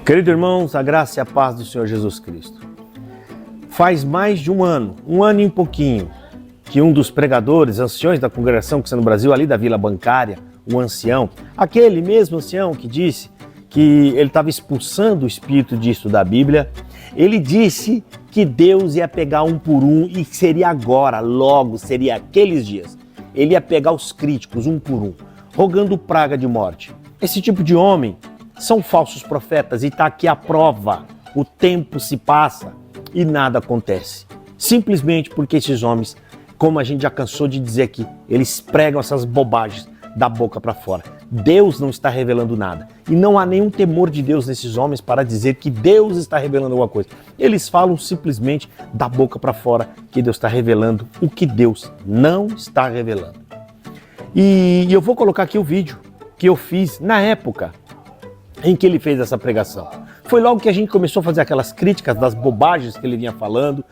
Queridos irmãos, a graça e a paz do Senhor Jesus Cristo. Faz mais de um ano e um pouquinho, que um dos pregadores, anciões da congregação que está no Brasil, ali da Vila Bancária, o ancião, aquele mesmo ancião que disse que ele estava expulsando o espírito disso da Bíblia, ele disse que Deus ia pegar um por um e seria agora, logo, seria aqueles dias. Ele ia pegar os críticos um por um, rogando praga de morte. Esse tipo de homem são falsos profetas e está aqui a prova. O tempo se passa e nada acontece. Simplesmente porque esses homens, como a gente já cansou de dizer aqui, eles pregam essas bobagens da boca para fora. Deus não está revelando nada. E não há nenhum temor de Deus nesses homens para dizer que Deus está revelando alguma coisa. Eles falam simplesmente da boca para fora que Deus está revelando o que Deus não está revelando. E eu vou colocar aqui o vídeo que eu fiz na época em que ele fez essa pregação. Foi logo que a gente começou a fazer aquelas críticas das bobagens que ele vinha falando,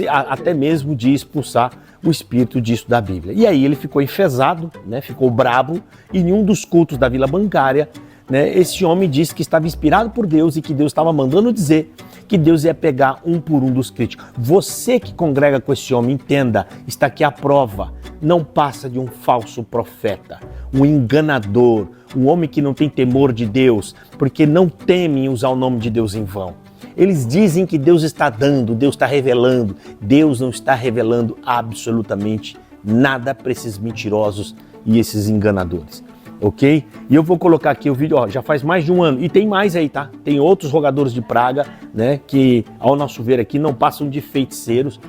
até mesmo de expulsar o espírito disso da Bíblia. E aí ele ficou enfesado, né, ficou bravo, e em um dos cultos da Vila Bancária, né, esse homem disse que estava inspirado por Deus e que Deus estava mandando dizer que Deus ia pegar um por um dos críticos. Você que congrega com esse homem, entenda, está aqui a prova. Não passa de um falso profeta, um enganador, um homem que não tem temor de Deus, porque não temem usar o nome de Deus em vão. Eles dizem que Deus está dando, Deus está revelando. Deus não está revelando absolutamente nada para esses mentirosos e esses enganadores, ok? E eu vou colocar aqui o vídeo, ó, já faz mais de um ano, e tem mais aí, tá? Tem outros rogadores de praga, né, que ao nosso ver aqui não passam de feiticeiros.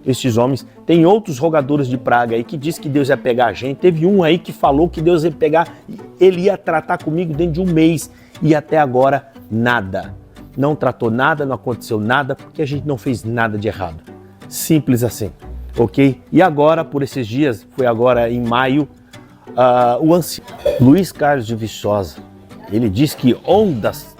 Esses homens, tem outros rogadores de praga aí que diz que Deus ia pegar a gente. Teve um aí que falou que Deus ia pegar, ele ia tratar comigo dentro de um mês e até agora nada. Não tratou nada, não aconteceu nada porque a gente não fez nada de errado. Simples assim, ok? E agora, por esses dias, foi agora em maio, o ancião Luiz Carlos de Viçosa, ele diz que ondas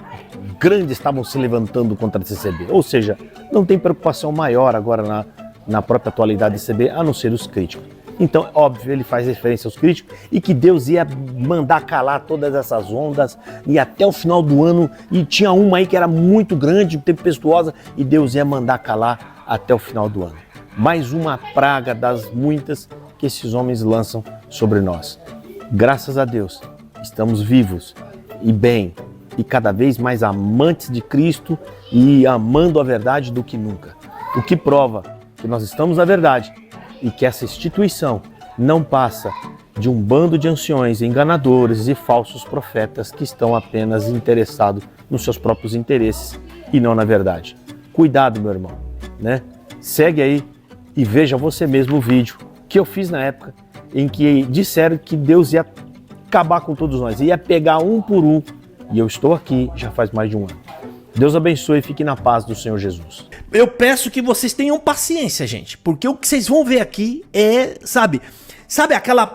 grandes estavam se levantando contra a CCB. Ou seja, não tem preocupação maior agora na própria atualidade da CCB, a não ser os críticos. Então, óbvio, ele faz referência aos críticos e que Deus ia mandar calar todas essas ondas e até o final do ano, e tinha uma aí que era muito grande, tempestuosa, e Deus ia mandar calar até o final do ano. Mais uma praga das muitas que esses homens lançam sobre nós. Graças a Deus, estamos vivos e bem, e cada vez mais amantes de Cristo e amando a verdade do que nunca. O que prova que nós estamos na verdade e que essa instituição não passa de um bando de anciões enganadores e falsos profetas que estão apenas interessados nos seus próprios interesses e não na verdade. Cuidado, meu irmão, né? Segue aí e veja você mesmo o vídeo que eu fiz na época em que disseram que Deus ia acabar com todos nós, ia pegar um por um, e eu estou aqui já faz mais de um ano. Deus abençoe e fique na paz do Senhor Jesus. Eu peço que vocês tenham paciência, gente, porque o que vocês vão ver aqui é, sabe aquela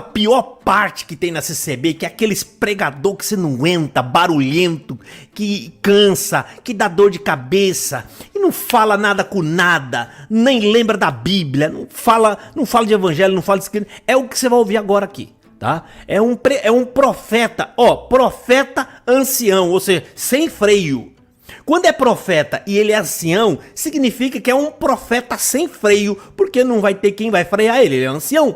pior parte que tem na CCB, que é aqueles pregador que você não aguenta, barulhento, que cansa, que dá dor de cabeça e não fala nada com nada, nem lembra da Bíblia, não fala de evangelho, não fala de escrito. É o que você vai ouvir agora aqui. Tá? É um profeta, profeta ancião, ou seja, sem freio. Quando é profeta e ele é ancião, significa que é um profeta sem freio, porque não vai ter quem vai frear ele é ancião,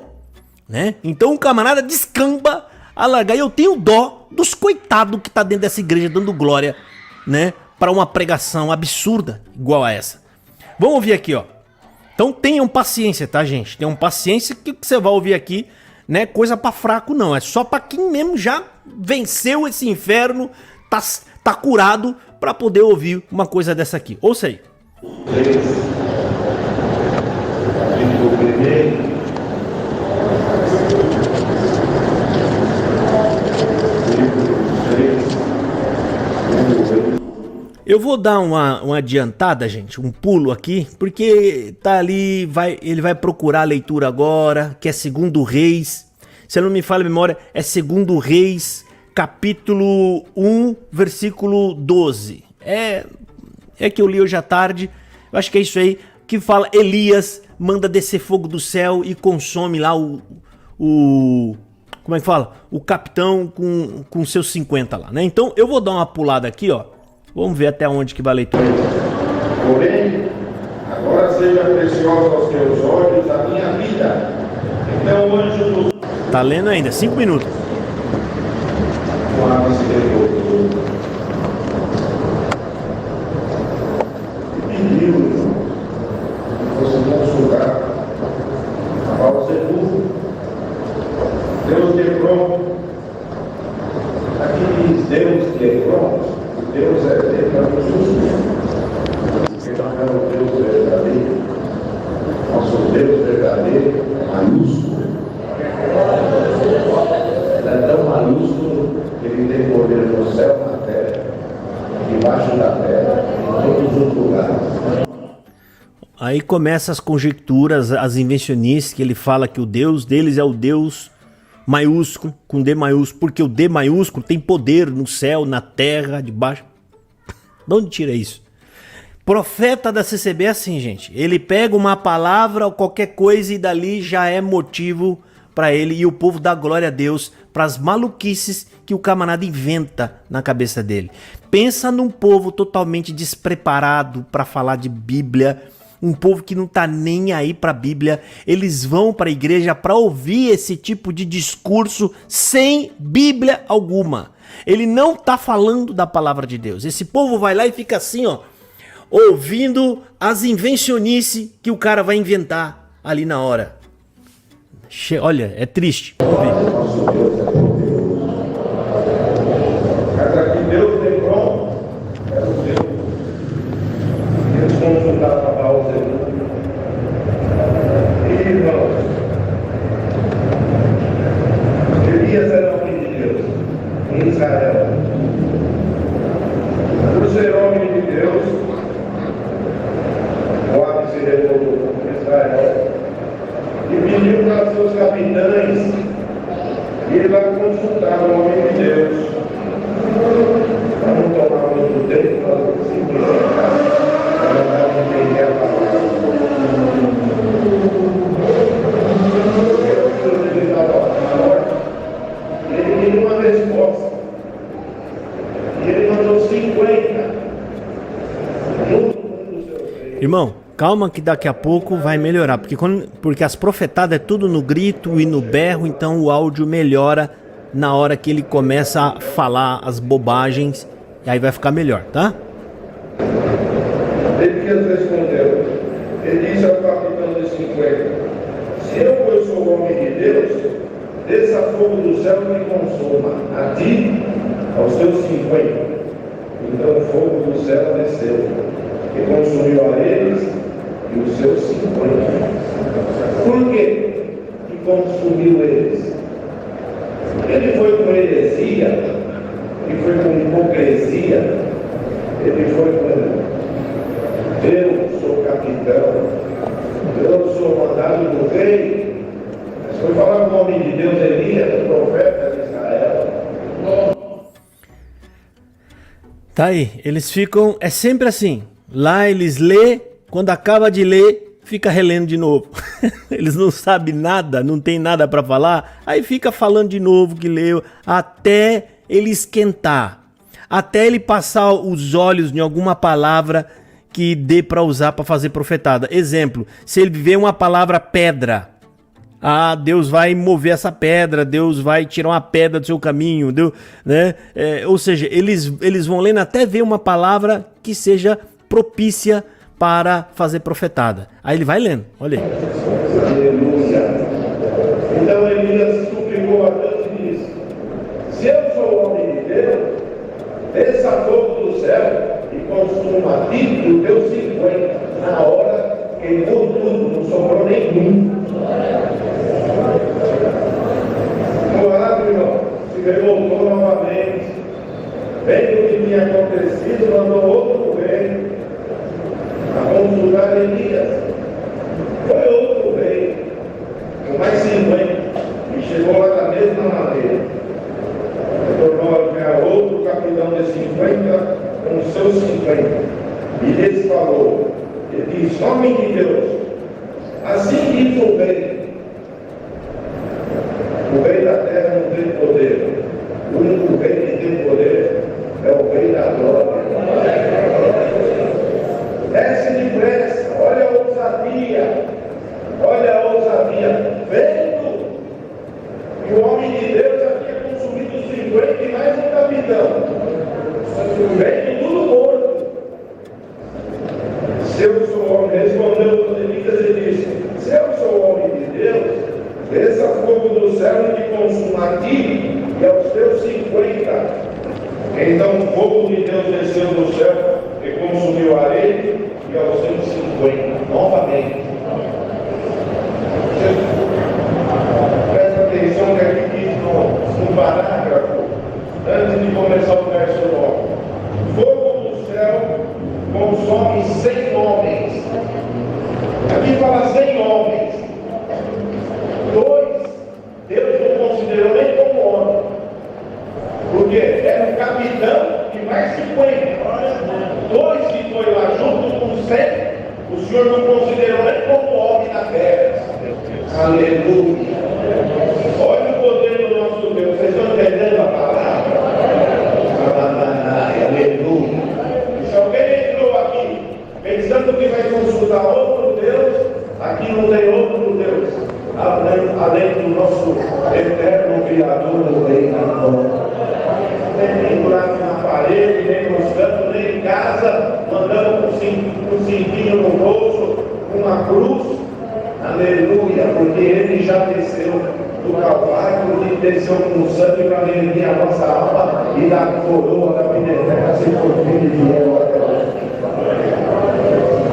né? Então o camarada descamba a largar, e eu tenho dó dos coitados que tá dentro dessa igreja dando glória, né, para uma pregação absurda igual a essa. Vamos ouvir aqui, ó. Então tenham paciência, tá, gente? Tenham paciência que você vai ouvir aqui. Não é coisa pra fraco não, é só pra quem mesmo já venceu esse inferno, tá curado pra poder ouvir uma coisa dessa aqui. Ouça aí. Eu vou dar uma adiantada, gente, um pulo aqui, porque tá ali, ele vai procurar a leitura agora, que é 2 Reis, se eu não me falha a memória, é 2 Reis, capítulo 1, versículo 12. É que eu li hoje à tarde, eu acho que é isso aí, que fala, Elias manda descer fogo do céu e consome lá o como é que fala? O capitão com seus 50 lá, né? Então eu vou dar uma pulada aqui, ó. Vamos ver até onde que vai a leitura. Porém, agora seja preciosa aos teus olhos a minha vida. Então o anjo do... Tá lendo ainda, 5 minutos. Com água se revoltou. E pediu que fosse consultar a Baal-Zebub, Deus de Hebron. Aqui diz Deus de Hebron, Deus é Deus justo. Então é o Deus verdadeiro, nosso Deus verdadeiro, maiúsculo. Ele é tão maiúsculo que ele tem poder no céu, na terra, debaixo da terra, em todos os lugares. Aí começam as conjecturas, as invencionices, que ele fala que o Deus deles é o Deus maiúsculo, com D maiúsculo, porque o D maiúsculo tem poder no céu, na terra, debaixo. De onde tira isso? Profeta da CCB é assim, gente. Ele pega uma palavra ou qualquer coisa e dali já é motivo para ele, e o povo dá glória a Deus para as maluquices que o camarada inventa na cabeça dele. Pensa num povo totalmente despreparado para falar de Bíblia, um povo que não tá nem aí para a Bíblia. Eles vão para a igreja para ouvir esse tipo de discurso sem Bíblia alguma. Ele não tá falando da palavra de Deus. Esse povo vai lá e fica assim, ó, ouvindo as invencionices que o cara vai inventar ali na hora. Olha, é triste. Vamos ver. Nosso Deus é poderoso. Mas aqui Deus de Hebron é o Deus. Eles consultavam a Baal-Zebub. E irmãos, Elias era homem de Deus em Israel. Por ser homem de Deus, Moabe se revoltou contra Israel e pediu para seus capitães ir lá consultar o homem de Deus. Para não tomar muito tempo, para simplificar, para não dar a entender a palavra. Ele estava na ordem, ele pediu uma resposta. E ele mandou 50. Irmão, calma que daqui a pouco vai melhorar, porque as profetadas é tudo no grito e no berro, então o áudio melhora na hora que ele começa a falar as bobagens, e aí vai ficar melhor, tá? Elias respondeu, ele disse ao capitão de 50, se eu, pois sou homem de Deus, desça fogo do céu e me consuma, a ti, aos teus 50. Então o fogo do céu desceu, e consumiu a eles e os seus 50. Por quê que consumiu eles? Ele foi com heresia, ele foi com hipocrisia, ele foi com eu sou capitão, eu sou mandado do rei. Mas foi falar com o homem de Deus, Elias, o profeta de Israel. Tá aí, eles ficam, é sempre assim. Lá eles lê, quando acaba de ler, fica relendo de novo. Eles não sabem nada, não tem nada para falar, aí fica falando de novo que leu, até ele esquentar, até ele passar os olhos em alguma palavra que dê para usar para fazer profetada. Exemplo, se ele vê uma palavra pedra, Deus vai mover essa pedra, Deus vai tirar uma pedra do seu caminho, Deus, né? Ou seja, eles vão lendo até ver uma palavra que seja propícia para fazer profetada. Aí ele vai lendo, olha aí. Aleluia. Então Elias suplicou a Deus e disse, se eu sou homem de Deus, desça fogo do céu e consuma a ti do teu 50. Na hora queimou tudo, não sobrou nenhum. Moabe, irmão, se revoltou novamente. Vendo o que tinha acontecido, mandou outro rei a consultar Elias. Foi outro rei, com mais 50, e chegou lá da mesma maneira. Tornou a enviar outro capitão de 50 com os seus 50. E lhes falou, ele diz, homem de Deus, assim diz o rei da terra céu e te consuma a ti e aos teus 50. Então o fogo de Deus desceu do céu e consumiu a ele e aos seus 50. Novamente. Presta atenção que aqui diz no parágrafo, antes de começar o verso 9. Fogo do céu consome 100 homens. Aqui fala 100 homens. 2, Deus não considerou nem como homem. Porque era o capitão e mais 50. 2 que foi lá junto com 100, o Senhor não considerou nem como homem na terra. Aleluia. Olha o poder do nosso Deus. Vocês estão entendendo a palavra? Aleluia. Se alguém entrou aqui pensando que vai consultar outro Deus, aqui não tem outro Deus além do nosso eterno Criador do reino. Nem pendurado na parede, nem nos cantos, nem em casa, mandando com um cintinho no bolso, uma cruz. Aleluia, porque ele já desceu do Calvário, ele desceu com sangue para redimir a nossa alma e dar coroa da vida eterna, se for filho de Deus até hoje.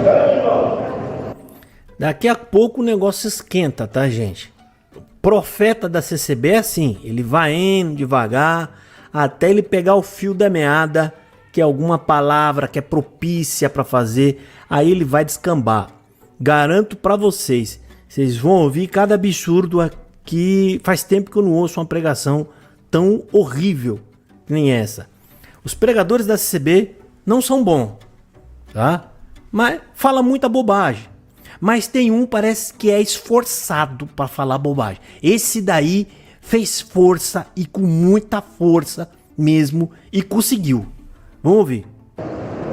Então, irmão, Daqui a pouco o negócio esquenta, tá, gente? O profeta da CCB é assim, ele vai indo devagar até ele pegar o fio da meada, que é alguma palavra que é propícia para fazer, aí ele vai descambar. Garanto pra vocês, vocês vão ouvir cada absurdo aqui. Faz tempo que eu não ouço uma pregação tão horrível que nem essa. Os pregadores da CCB não são bons, tá? Mas fala muita bobagem. Mas tem um, parece que é esforçado para falar bobagem. Esse daí fez força e com muita força mesmo e conseguiu. Vamos ouvir.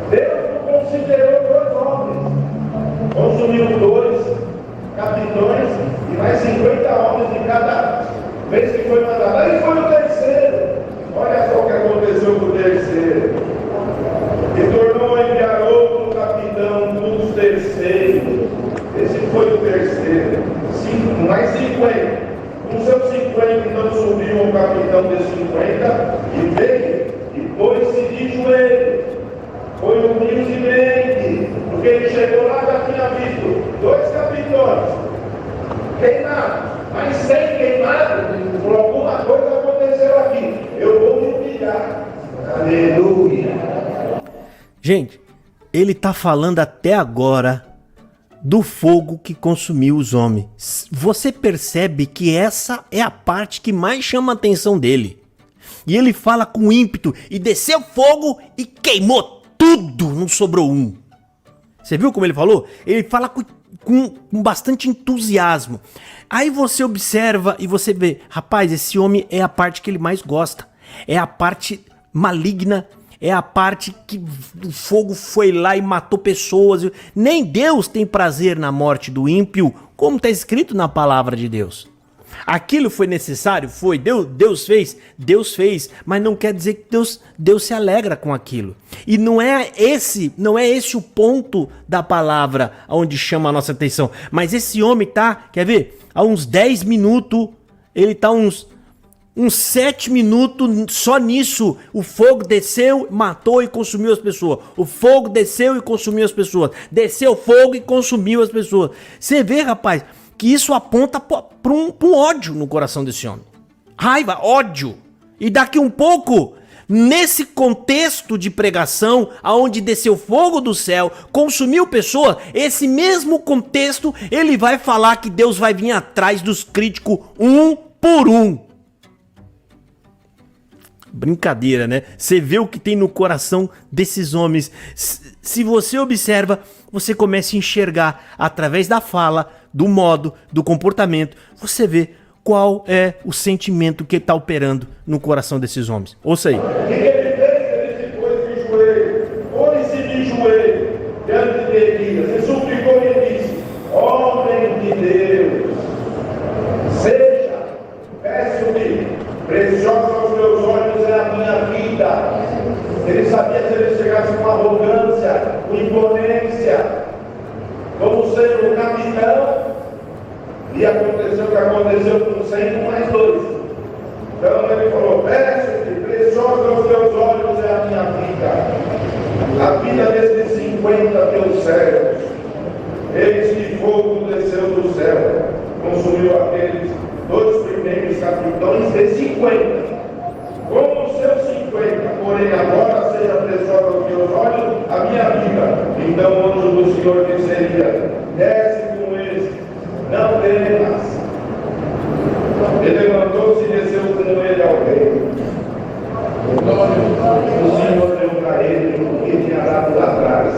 Deus não considerou 2 homens. Consumiu 2 capitões e mais 50 homens de cada vez que foi mandado. Aí foi o terceiro. Olha só o que aconteceu com o terceiro. E tornou a enviar outro capitão dos terceiros. Esse foi o terceiro. Mais 50. Com seus 50, então subiu o capitão de 50 e veio e pôs-se de joelho. Foi humildemente, porque ele chegou lá, já tinha visto 2 capitões queimados, mas 100 queimados, por alguma coisa aconteceu aqui. Eu vou me humilhar. Aleluia. Gente, ele tá falando até agora do fogo que consumiu os homens. Você percebe que essa é a parte que mais chama a atenção dele. E ele fala com ímpeto, e desceu fogo e queimou tudo, não sobrou um. Você viu como ele falou? Ele fala com bastante entusiasmo. Aí você observa e você vê, rapaz, esse homem é a parte que ele mais gosta. É a parte maligna, é a parte que o fogo foi lá e matou pessoas. Nem Deus tem prazer na morte do ímpio, como está escrito na palavra de Deus. Aquilo foi necessário? Foi. Deus fez, mas não quer dizer que Deus se alegra com aquilo. E não é esse o ponto da palavra onde chama a nossa atenção. Mas esse homem tá, quer ver? Há uns 10 minutos, ele tá uns 7 minutos só nisso. O fogo desceu, matou e consumiu as pessoas. O fogo desceu e consumiu as pessoas. Desceu fogo e consumiu as pessoas. Você vê, rapaz, que isso aponta para um ódio no coração desse homem. Raiva, ódio. E daqui um pouco, nesse contexto de pregação, aonde desceu fogo do céu, consumiu pessoas, esse mesmo contexto, ele vai falar que Deus vai vir atrás dos críticos um por um. Brincadeira, né? Você vê o que tem no coração desses homens. Se você observa, você começa a enxergar através da fala, do modo, do comportamento, você vê qual é o sentimento que está operando no coração desses homens. Ouça aí. O que ele fez? Ele se pôs de joelho. Pôs-se de joelho diante de Elias. E suplicou e disse: homem de Deus, seja, peço-me, preciosa aos meus olhos é a minha vida. Ele sabia que se ele chegasse com arrogância, com imponência, como sendo o capitão, E aconteceu o que aconteceu com 100 com mais 2. Então ele falou, preciosa aos teus olhos é a minha vida, a vida desses 50 teus servos. Eis que fogo desceu do céu, consumiu aqueles 2 primeiros capitães de 50. Como os seus 50, porém agora seja preciosa aos teus olhos a minha vida. Então o anjo do Senhor disseria, desce com eles, não temas. Ele levantou-se e desceu com ele ao rei. O Senhor deu para ele o que tinha dado lá atrás.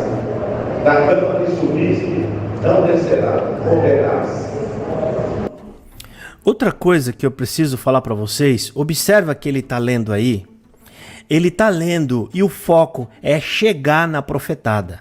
Da cama que subiste, não descerá, morrerás. Outra coisa que eu preciso falar para vocês, observa que ele está lendo aí. Ele está lendo e o foco é chegar na profetada.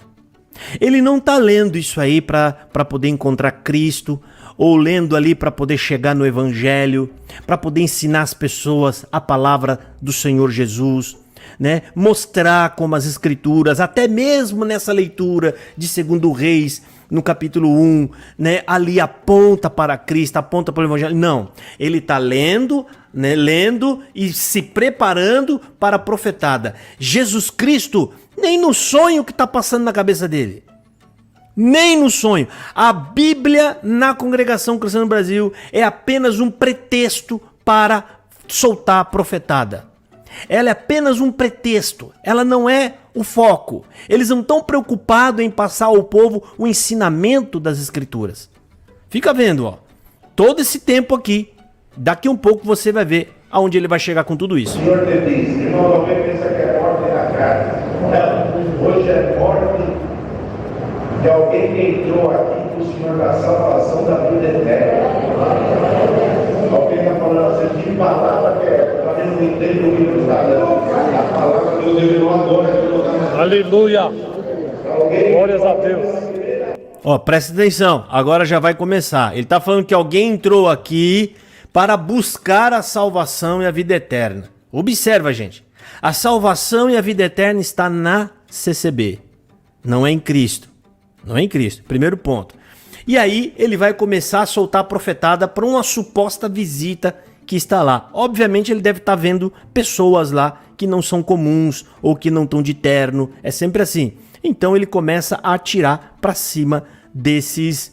Ele não está lendo isso aí para poder encontrar Cristo, ou lendo ali para poder chegar no Evangelho, para poder ensinar as pessoas a palavra do Senhor Jesus, né? Mostrar como as Escrituras, até mesmo nessa leitura de 2 Reis, no capítulo 1, né, ali aponta para Cristo, aponta para o Evangelho. Não, ele está lendo, né, lendo e se preparando para a profetada. Jesus Cristo, nem no sonho que está passando na cabeça dele. Nem no sonho. A Bíblia na Congregação Cristã no Brasil é apenas um pretexto para soltar a profetada. Ela é apenas um pretexto, ela não é o foco. Eles não estão preocupados em passar ao povo o ensinamento das Escrituras. Fica vendo, ó. Todo esse tempo aqui, daqui um pouco você vai ver aonde ele vai chegar com tudo isso. O Senhor te diz, irmão, alguém pensa que é morte na carne. Não, hoje é morte de alguém que entrou aqui para o Senhor da salvação da vida eterna. Alguém está falando assim, de palavra que é, para mim não entendo o que Deus está dando. A palavra que Deus revelou agora. Aleluia! Glórias a Deus! Ó, presta atenção, agora já vai começar. Ele está falando que alguém entrou aqui para buscar a salvação e a vida eterna. Observa, gente. A salvação e a vida eterna está na CCB. Não é em Cristo. Não é em Cristo. Primeiro ponto. E aí ele vai começar a soltar a profetada para uma suposta visita que está lá. Obviamente ele deve estar vendo pessoas lá que não são comuns ou que não estão de terno. É sempre assim. Então ele começa a atirar para cima desses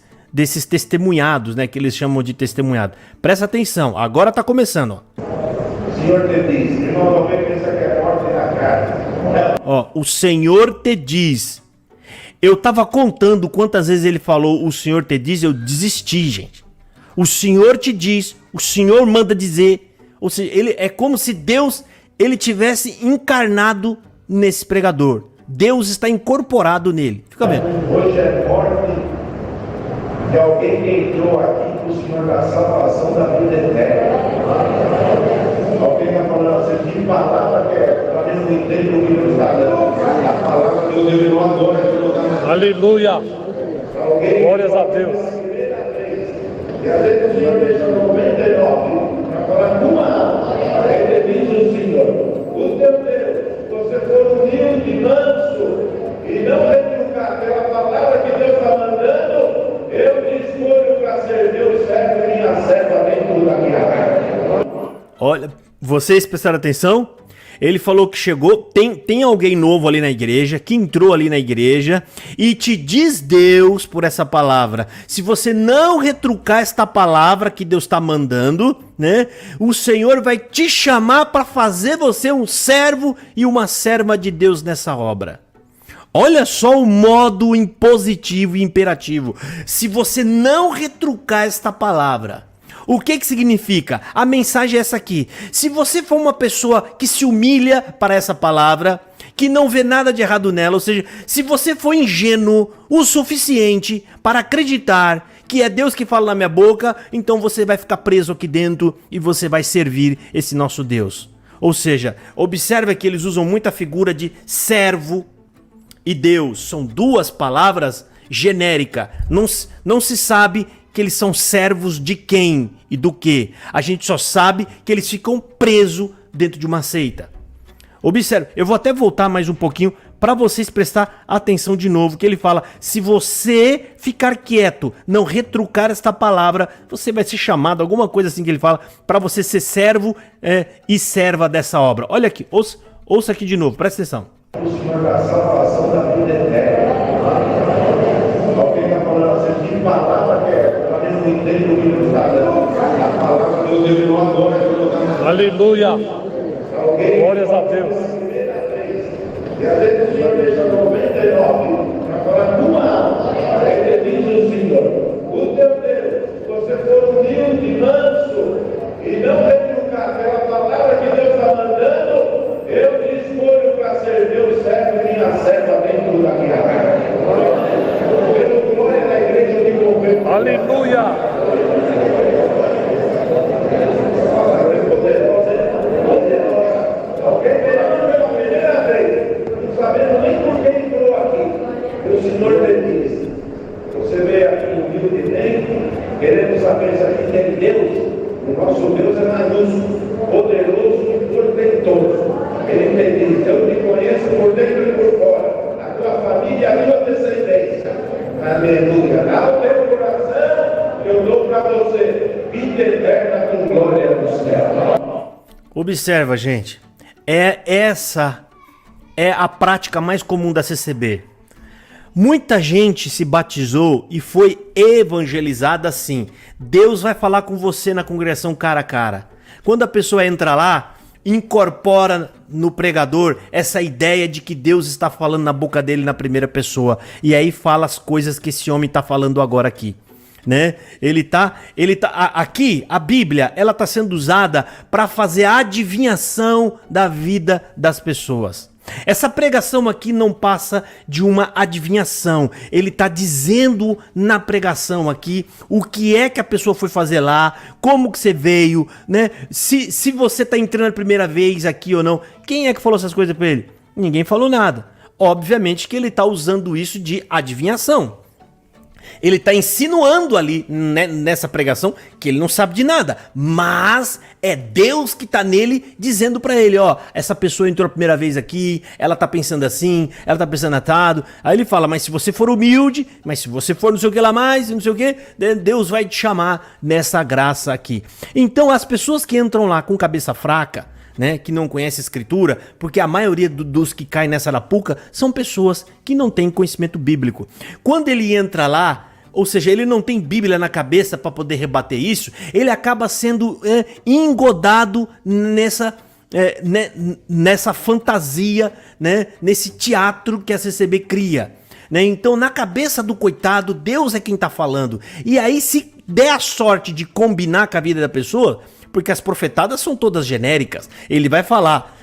testemunhados, né? Que eles chamam de testemunhado. Presta atenção. Agora está começando, ó. O Senhor te diz, irmão, alguém pensa que é morte na carne. Ó, o Senhor te diz. Eu tava contando quantas vezes ele falou o Senhor te diz, eu desisti, gente. O Senhor te diz, o Senhor manda dizer. Ou seja, ele, é como se Deus ele tivesse encarnado nesse pregador. Deus está incorporado nele. Fica vendo. Hoje é morte de alguém que entrou aqui para o Senhor da salvação da vida eterna. Alguém está falando assim, de palavra que é, para mim não entendo o que Deus está dando. A palavra que Deus revelou agora. Aleluia! Glórias a Deus! E às vezes o Senhor deixa 99 para falar com uma alma. Aí ele diz o Senhor, o teu Deus, você for humilde e manso e não retrucar pela palavra que Deus está mandando, eu te escolho para ser Deus servo e minha serva dentro da minha casa. Olha, vocês prestaram atenção? Ele falou que chegou, tem alguém novo ali na igreja, que entrou ali na igreja, e te diz Deus por essa palavra. Se você não retrucar esta palavra que Deus está mandando, né? O Senhor vai te chamar para fazer você um servo e uma serva de Deus nessa obra. Olha só o modo impositivo e imperativo. Se você não retrucar esta palavra, o que significa? A mensagem é essa aqui. Se você for uma pessoa que se humilha para essa palavra, que não vê nada de errado nela, ou seja, se você for ingênuo o suficiente para acreditar que é Deus que fala na minha boca, então você vai ficar preso aqui dentro e você vai servir esse nosso Deus. Ou seja, observe que eles usam muita figura de servo e Deus. São duas palavras genéricas. Não se sabe que eles são servos de quem e do que. A gente só sabe que eles ficam presos dentro de uma seita. Observe, eu vou até voltar mais um pouquinho para vocês prestar atenção de novo, que ele fala, se você ficar quieto, não retrucar esta palavra, você vai ser chamado, alguma coisa assim que ele fala, para você ser servo e serva dessa obra. Olha aqui, ouça aqui de novo, presta atenção. O Senhor da salvação da vida eterna. Alguém está falando assim, que palavra que é? Para mim não entende o que nos está dando. A palavra que Deus revelou agora. Aleluia. Glórias a Deus. E às vezes o Senhor deixa 99 para falar uma alma. Aí ele diz o Senhor, o teu Deus, se você for humilde e manso e não retrucar pela palavra que Deus está mandando, eu te escolho para ser Deus servo e minha serva dentro da minha casa. Pelo glória da igreja de governo. Aleluia. Alguém pegando pela primeira vez, não sabendo nem por que entrou aqui. E o Senhor lhe diz, você veio aqui humilde dentro, querendo saber se aqui tem Deus. O nosso Deus é maiúsculo, poderoso e portentoso. Ele te diz, eu te conheço por dentro e por fora, a tua família e a tua descendência. Aleluia. Dá o teu coração, eu dou para você vida eterna com glória no céu. Observa, gente, essa é a prática mais comum da CCB. Muita gente se batizou e foi evangelizada assim. Deus vai falar com você na congregação cara a cara. Quando a pessoa entra lá, incorpora no pregador essa ideia de que Deus está falando na boca dele na primeira pessoa. E aí fala as coisas que esse homem está falando agora aqui. Né? Aqui a Bíblia, ela está sendo usada para fazer a adivinhação da vida das pessoas. Essa pregação aqui não passa de uma adivinhação. Ele está dizendo na pregação aqui o que é que a pessoa foi fazer lá, como que você veio, né? Se você está entrando a primeira vez aqui ou não. Quem é que falou essas coisas para ele? Ninguém falou nada. Obviamente que ele está usando isso de adivinhação. Ele está insinuando ali nessa pregação que ele não sabe de nada, mas é Deus que está nele dizendo para ele, ó, essa pessoa entrou a primeira vez aqui, ela tá pensando assim, ela tá pensando atado. Aí ele fala, mas se você for humilde, mas se você for não sei o que lá mais, não sei o que, Deus vai te chamar nessa graça aqui. Então as pessoas que entram lá com cabeça fraca, né, que não conhece a escritura, porque a maioria dos que caem nessa arapuca são pessoas que não têm conhecimento bíblico. Quando ele entra lá, ou seja, ele não tem Bíblia na cabeça para poder rebater isso, ele acaba sendo engodado nessa fantasia, né, nesse teatro que a CCB cria. Né? Então, na cabeça do coitado, Deus é quem está falando. E aí, se der a sorte de combinar com a vida da pessoa, porque as profetadas são todas genéricas, ele vai falar,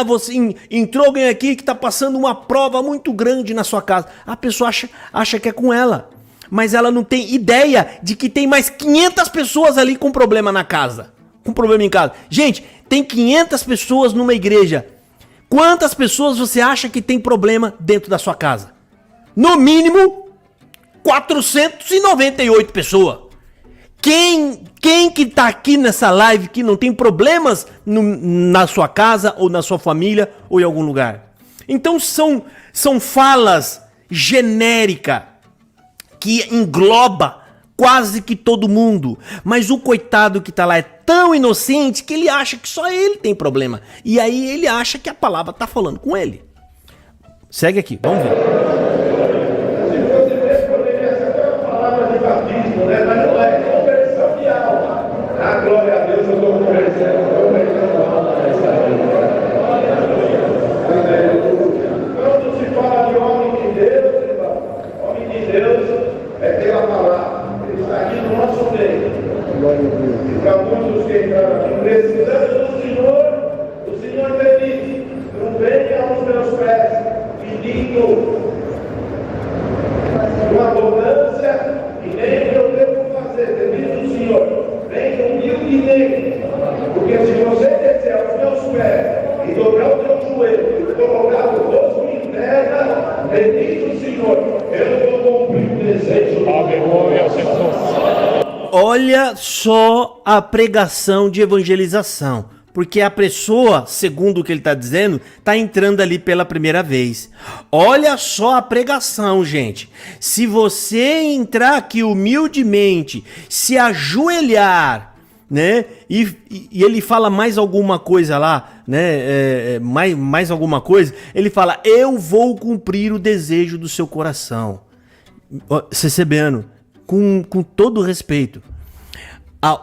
você entrou alguém aqui que está passando uma prova muito grande na sua casa. A pessoa acha que é com ela, mas ela não tem ideia de que tem mais 500 pessoas ali com problema na casa, com problema em casa. Gente, tem 500 pessoas numa igreja. Quantas pessoas você acha que tem problema dentro da sua casa? No mínimo 498 pessoas. Quem que tá aqui nessa live que não tem problemas na sua casa ou na sua família ou em algum lugar? Então são falas genéricas que engloba quase que todo mundo. Mas o coitado que tá lá é tão inocente que ele acha que só ele tem problema. E aí ele acha que a palavra tá falando com ele. Segue aqui, vamos ver. A glória a Deus, eu estou conversando alma nessa vida. Quando se fala de homem de Deus, irmão, homem de Deus é pela palavra. Ele está aqui no nosso meio. E para muitos que entraram aqui precisando do Senhor te diz, não venha aos meus pés pedindo uma abundância e nem o que eu devo fazer, te diz o Senhor. Venha humilde nele, porque se você descer aos meus pés e dobrar o teu joelho e colocar o rosto em terra, bendiz o Senhor, eu vou cumprir o desejo. Aleluia, Jesus. Olha só a pregação de evangelização. Porque a pessoa, segundo o que ele está dizendo, está entrando ali pela primeira vez. Olha só a pregação, gente. Se você entrar aqui humildemente, se ajoelhar, né? E ele fala mais alguma coisa lá, né? Mais alguma coisa. Ele fala: eu vou cumprir o desejo do seu coração. CCBano, com todo respeito.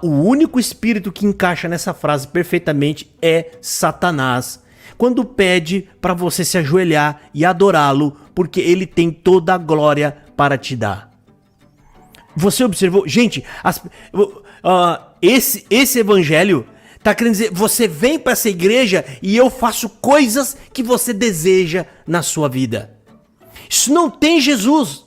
O único espírito que encaixa nessa frase perfeitamente é Satanás, quando pede para você se ajoelhar e adorá-lo, porque ele tem toda a glória para te dar. Você observou? Gente, esse evangelho tá querendo dizer: você vem para essa igreja e eu faço coisas que você deseja na sua vida. Isso não tem Jesus.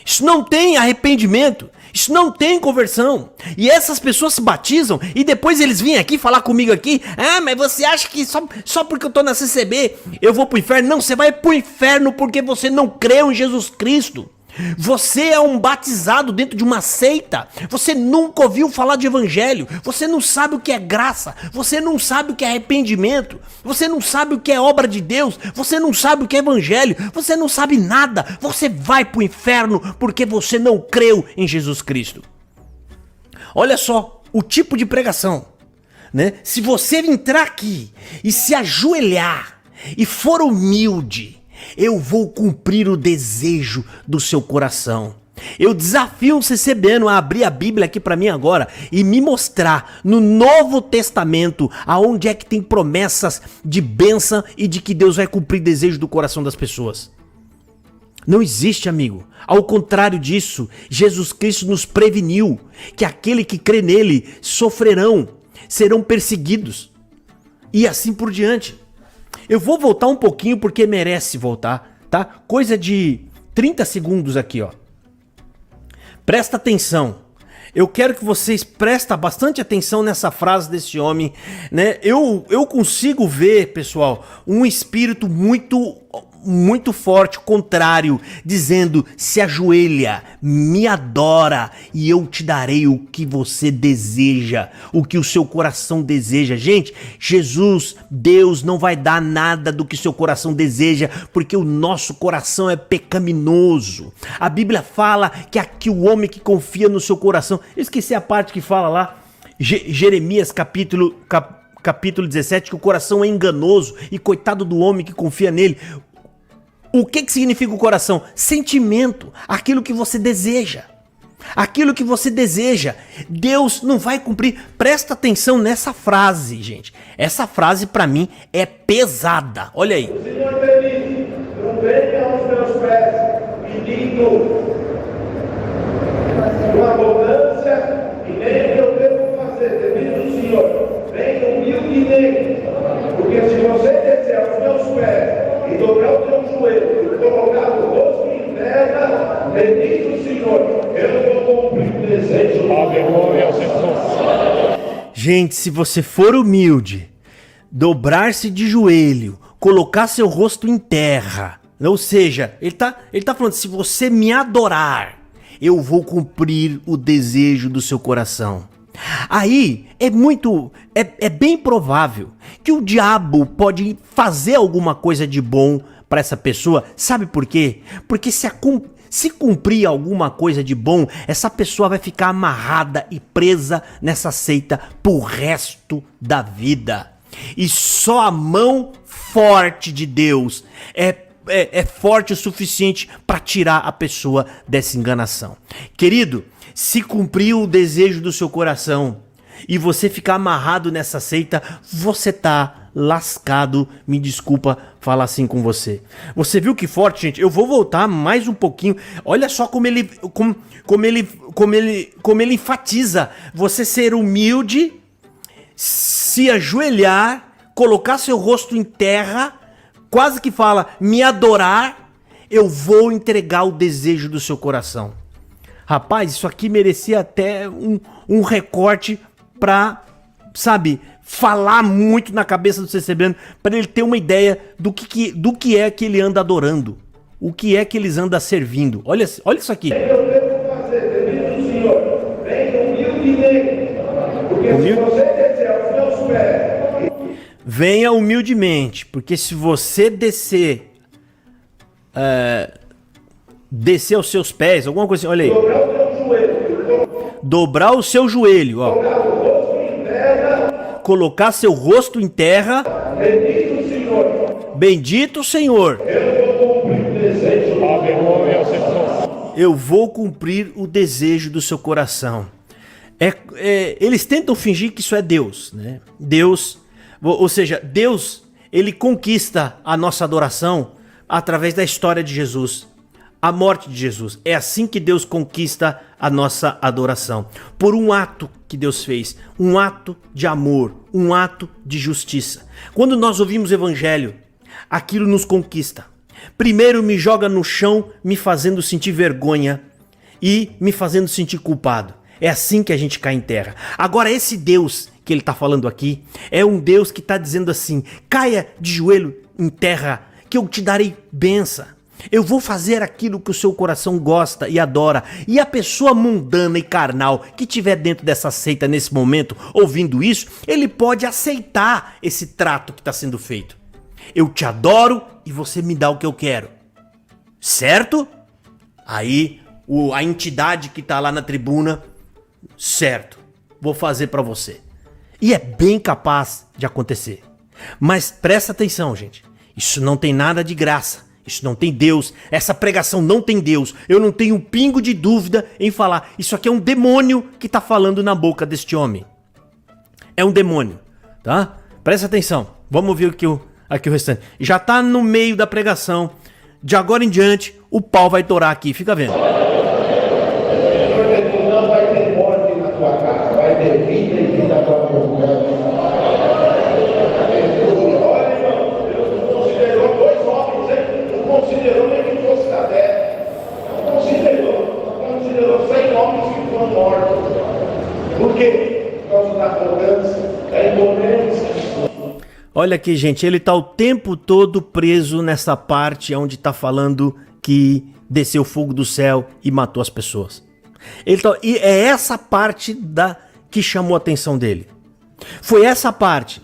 Isso não tem arrependimento. Isso não tem conversão. E essas pessoas se batizam e depois eles vêm aqui falar comigo aqui: ah, mas você acha que só porque eu tô na CCB eu vou pro inferno? Não, você vai pro inferno porque você não creu em Jesus Cristo. Você é um batizado dentro de uma seita. Você nunca ouviu falar de evangelho. Você não sabe o que é graça. Você não sabe o que é arrependimento. Você não sabe o que é obra de Deus. Você não sabe o que é evangelho. Você não sabe nada. Você vai pro inferno porque você não creu em Jesus Cristo. Olha só o tipo de pregação, né? Se você entrar aqui e se ajoelhar e for humilde, eu vou cumprir o desejo do seu coração. Eu desafio o CCBano a abrir a Bíblia aqui para mim agora e me mostrar no Novo Testamento aonde é que tem promessas de bênção e de que Deus vai cumprir desejo do coração das pessoas. Não existe, amigo. Ao contrário disso, Jesus Cristo nos preveniu que aquele que crê nele sofrerão, serão perseguidos e assim por diante. Eu vou voltar um pouquinho porque merece voltar, tá? Coisa de 30 segundos aqui, ó. Presta atenção. Eu quero que vocês prestem bastante atenção nessa frase desse homem, né? Eu consigo ver, pessoal, um espírito muito forte, contrário, dizendo: se ajoelha, me adora e eu te darei o que você deseja, o que o seu coração deseja. Gente, Jesus, Deus não vai dar nada do que seu coração deseja, porque o nosso coração é pecaminoso. A Bíblia fala que aqui o homem que confia no seu coração, eu esqueci a parte que fala lá, Jeremias capítulo 17, que o coração é enganoso e coitado do homem que confia nele. O que significa o coração? Sentimento, aquilo que você deseja. Aquilo que você deseja, Deus não vai cumprir. Presta atenção nessa frase, gente. Essa frase pra mim é pesada. Olha aí. O Senhor feliz, não venha aos meus pés, pedindo uma abundância e nem o que eu devo fazer, temido o Senhor. Venha humildemente, porque se você descer aos meus pés e dobrar o teu joelho e colocar o rosto em terra, bendiz o Senhor, eu vou cumprir o desejo do Aleluia, Jesus. Gente, se você for humilde, dobrar-se de joelho, colocar seu rosto em terra, ou seja, ele tá falando: se você me adorar, eu vou cumprir o desejo do seu coração. Aí é bem provável que o diabo pode fazer alguma coisa de bom para essa pessoa. Sabe por quê? Porque se cumprir alguma coisa de bom, essa pessoa vai ficar amarrada e presa nessa seita pro resto da vida. E só a mão forte de Deus é forte o suficiente para tirar a pessoa dessa enganação. Querido, se cumprir o desejo do seu coração e você ficar amarrado nessa seita, você tá lascado. Me desculpa falar assim com você. Você viu que forte, gente? Eu vou voltar mais um pouquinho. Olha só como ele enfatiza você ser humilde, se ajoelhar, colocar seu rosto em terra, quase que fala: me adorar, eu vou entregar o desejo do seu coração. Rapaz, isso aqui merecia até um recorte pra, sabe, falar muito na cabeça do CCBano, para ele ter uma ideia do que é que ele anda adorando, o que é que eles andam servindo. Olha isso aqui. eu devo fazer, temido o Senhor, venha humildemente, porque se você descer aos meus pés venha humildemente, porque se você descer aos seus pés, alguma coisa assim, olha aí. Dobrar o seu joelho, ó. Colocar seu rosto em terra. Bendito o Senhor. Eu vou cumprir o desejo do seu coração. Eles tentam fingir que isso é Deus, né? Deus, ou seja, Deus, ele conquista a nossa adoração através da história de Jesus, a morte de Jesus. É assim que Deus conquista a nossa adoração, por um ato que Deus fez, um ato de amor, um ato de justiça. Quando nós ouvimos o evangelho, aquilo nos conquista. Primeiro me joga no chão, me fazendo sentir vergonha e me fazendo sentir culpado. É assim que a gente cai em terra. Agora, esse Deus que ele está falando aqui é um Deus que está dizendo assim: caia de joelho em terra, que eu te darei bênção. Eu vou fazer aquilo que o seu coração gosta e adora. E a pessoa mundana e carnal que estiver dentro dessa seita nesse momento, ouvindo isso, ele pode aceitar esse trato que está sendo feito. Eu te adoro e você me dá o que eu quero. Certo? Aí a entidade que está lá na tribuna, certo, vou fazer para você. E é bem capaz de acontecer. Mas presta atenção, gente. Isso não tem nada de graça. Isso não tem Deus. Essa pregação não tem Deus. Eu não tenho um pingo de dúvida em falar. Isso aqui é um demônio que está falando na boca deste homem. É um demônio, tá? Presta atenção. Vamos ver aqui o restante. Já está no meio da pregação. De agora em diante, o pau vai torar aqui. Fica vendo. Não vai ter morte na tua casa, vai ter vida e vida abundante. Olha, irmão, Deus não considerou dois homens, hein? Não considerou nem que fosse da terra. Não considerou 100 homens que foram mortos. Por quê? Por causa da arrogância, da incoerência. Olha aqui, gente, ele tá o tempo todo preso nessa parte onde tá falando que desceu fogo do céu e matou as pessoas. E é essa parte que chamou a atenção dele. Foi essa parte.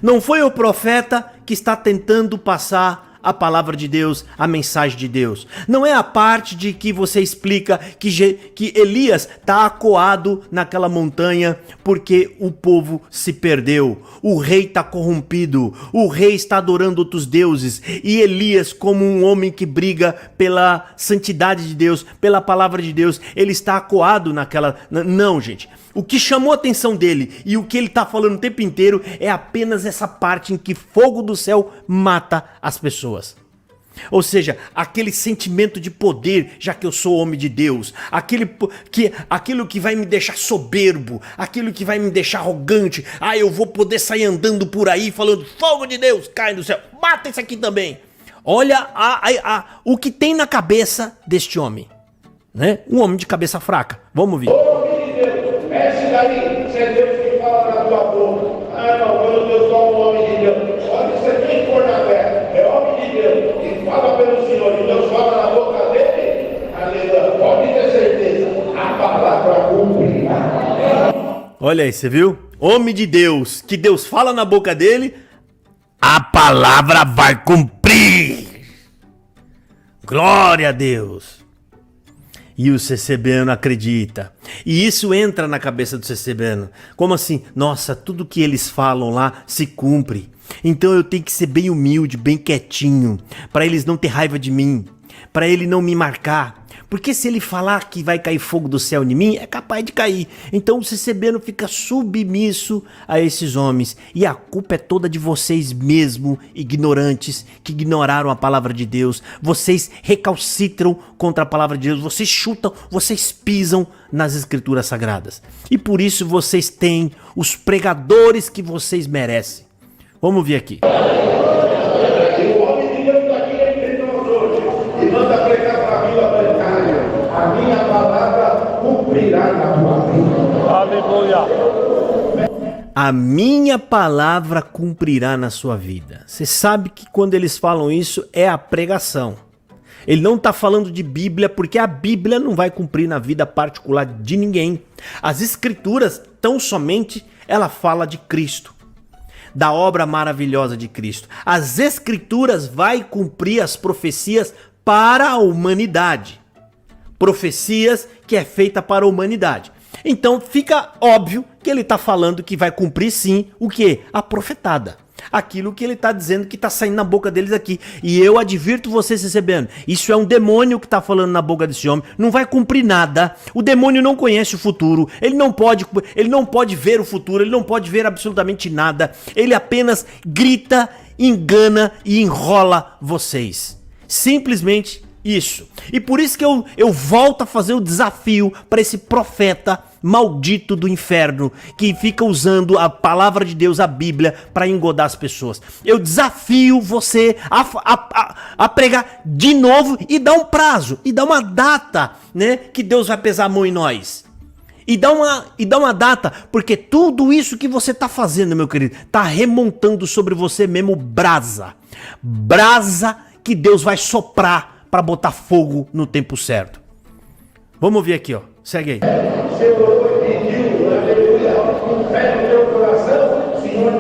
Não foi o profeta que está tentando passar a palavra de Deus, a mensagem de Deus. Não é a parte de que você explica que Elias está acuado naquela montanha porque o povo se perdeu. O rei está corrompido. O rei está adorando outros deuses. E Elias, como um homem que briga pela santidade de Deus, pela palavra de Deus, ele está acuado naquela... Não, gente. O que chamou a atenção dele e o que ele está falando o tempo inteiro é apenas essa parte em que fogo do céu mata as pessoas. Ou seja, aquele sentimento de poder, já que eu sou homem de Deus, aquilo que vai me deixar soberbo, aquilo que vai me deixar arrogante. Eu vou poder sair andando por aí falando: fogo de Deus, cai do céu, mata isso aqui também. Olha o que tem na cabeça deste homem, né? Um homem de cabeça fraca. Vamos ouvir. Mexe daí, se é Deus que fala na tua boca. Não, quando Deus fala um homem de Deus. Olha, você tem que pôr na terra. É homem de Deus. E fala pelo Senhor. E Deus fala na boca dele. Aleluia. Pode ter certeza. A palavra cumprirá. Olha aí, você viu? Homem de Deus. Que Deus fala na boca dele. A palavra vai cumprir. Glória a Deus. E o CCBano acredita. E isso entra na cabeça do CCBano. Como assim? Nossa, tudo que eles falam lá se cumpre. Então eu tenho que ser bem humilde, bem quietinho, para eles não ter raiva de mim, para ele não me marcar. Porque se ele falar que vai cair fogo do céu em mim, é capaz de cair. Então o CCBano fica submisso a esses homens. E a culpa é toda de vocês mesmo, ignorantes, que ignoraram a palavra de Deus. Vocês recalcitram contra a palavra de Deus. Vocês chutam, vocês pisam nas escrituras sagradas. E por isso vocês têm os pregadores que vocês merecem. Vamos ver aqui. O homem de Deus está aqui entre nós hoje. E manda pregar para a Vila Bancária. A minha palavra cumprirá na tua vida. Aleluia. A minha palavra cumprirá na sua vida. Você sabe que quando eles falam isso é a pregação. Ele não está falando de Bíblia, porque a Bíblia não vai cumprir na vida particular de ninguém. As escrituras, tão somente, ela fala de Cristo. da obra maravilhosa de Cristo. As Escrituras vai cumprir as profecias para a humanidade. Profecias que é feita para a humanidade. Então fica óbvio que ele está falando que vai cumprir sim o que? A profetada. Aquilo que ele está dizendo que está saindo na boca deles aqui. E eu advirto vocês recebendo. Isso é um demônio que está falando na boca desse homem. Não vai cumprir nada. O demônio não conhece o futuro. Ele não pode ver o futuro. Ele não pode ver absolutamente nada. Ele apenas grita, engana e enrola vocês. Simplesmente isso. E por isso que eu volto a fazer o desafio para esse profeta maldito do inferno que fica usando a palavra de Deus, a Bíblia, para engodar as pessoas. Eu desafio você a pregar de novo e dar um prazo, e dar uma data, né, que Deus vai pesar a mão em nós. E dá uma data, porque tudo isso que você tá fazendo, meu querido, tá remontando sobre você mesmo brasa. Brasa que Deus vai soprar para botar fogo no tempo certo. Vamos ver aqui, ó. Segue aí. O Senhor pediu, aleluia, com fé no teu coração, Senhor,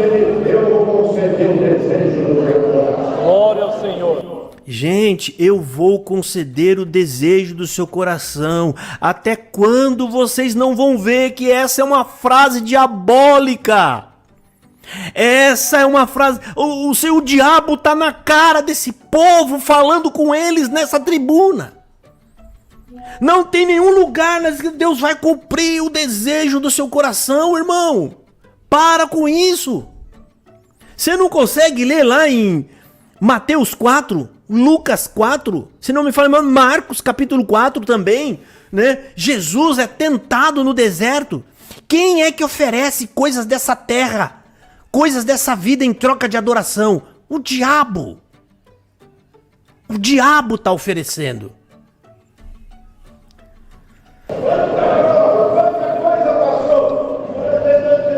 eu vou conceder o desejo do teu coração. Glória ao Senhor. Gente, eu vou conceder o desejo do seu coração. Até quando vocês não vão ver que essa é uma frase diabólica? Essa é uma frase... O diabo tá na cara desse povo falando com eles nessa tribuna. Não tem nenhum lugar que Deus vai cumprir o desejo do seu coração, irmão. Para com isso. Você não consegue ler lá em Mateus 4, Lucas 4, se não me fala, Marcos capítulo 4 também, né? Jesus é tentado no deserto. Quem é que oferece coisas dessa terra, coisas dessa vida em troca de adoração? O diabo. O diabo está oferecendo. Quanta coisa passou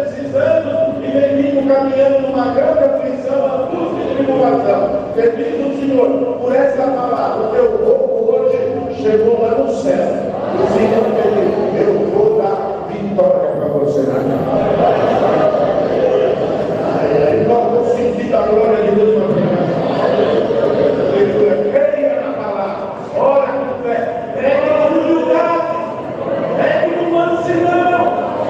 esses anos e vem caminhando numa grande aflição, angústia e tribulação. Bendito o Senhor por essa palavra. O teu povo hoje chegou lá no céu. O Senhor disse: eu vou dar vitória para você. Nós vamos sentir a glória de Deus na vida. Creia na palavra, ora com fé, pegue a humildade, pegue com mansidão,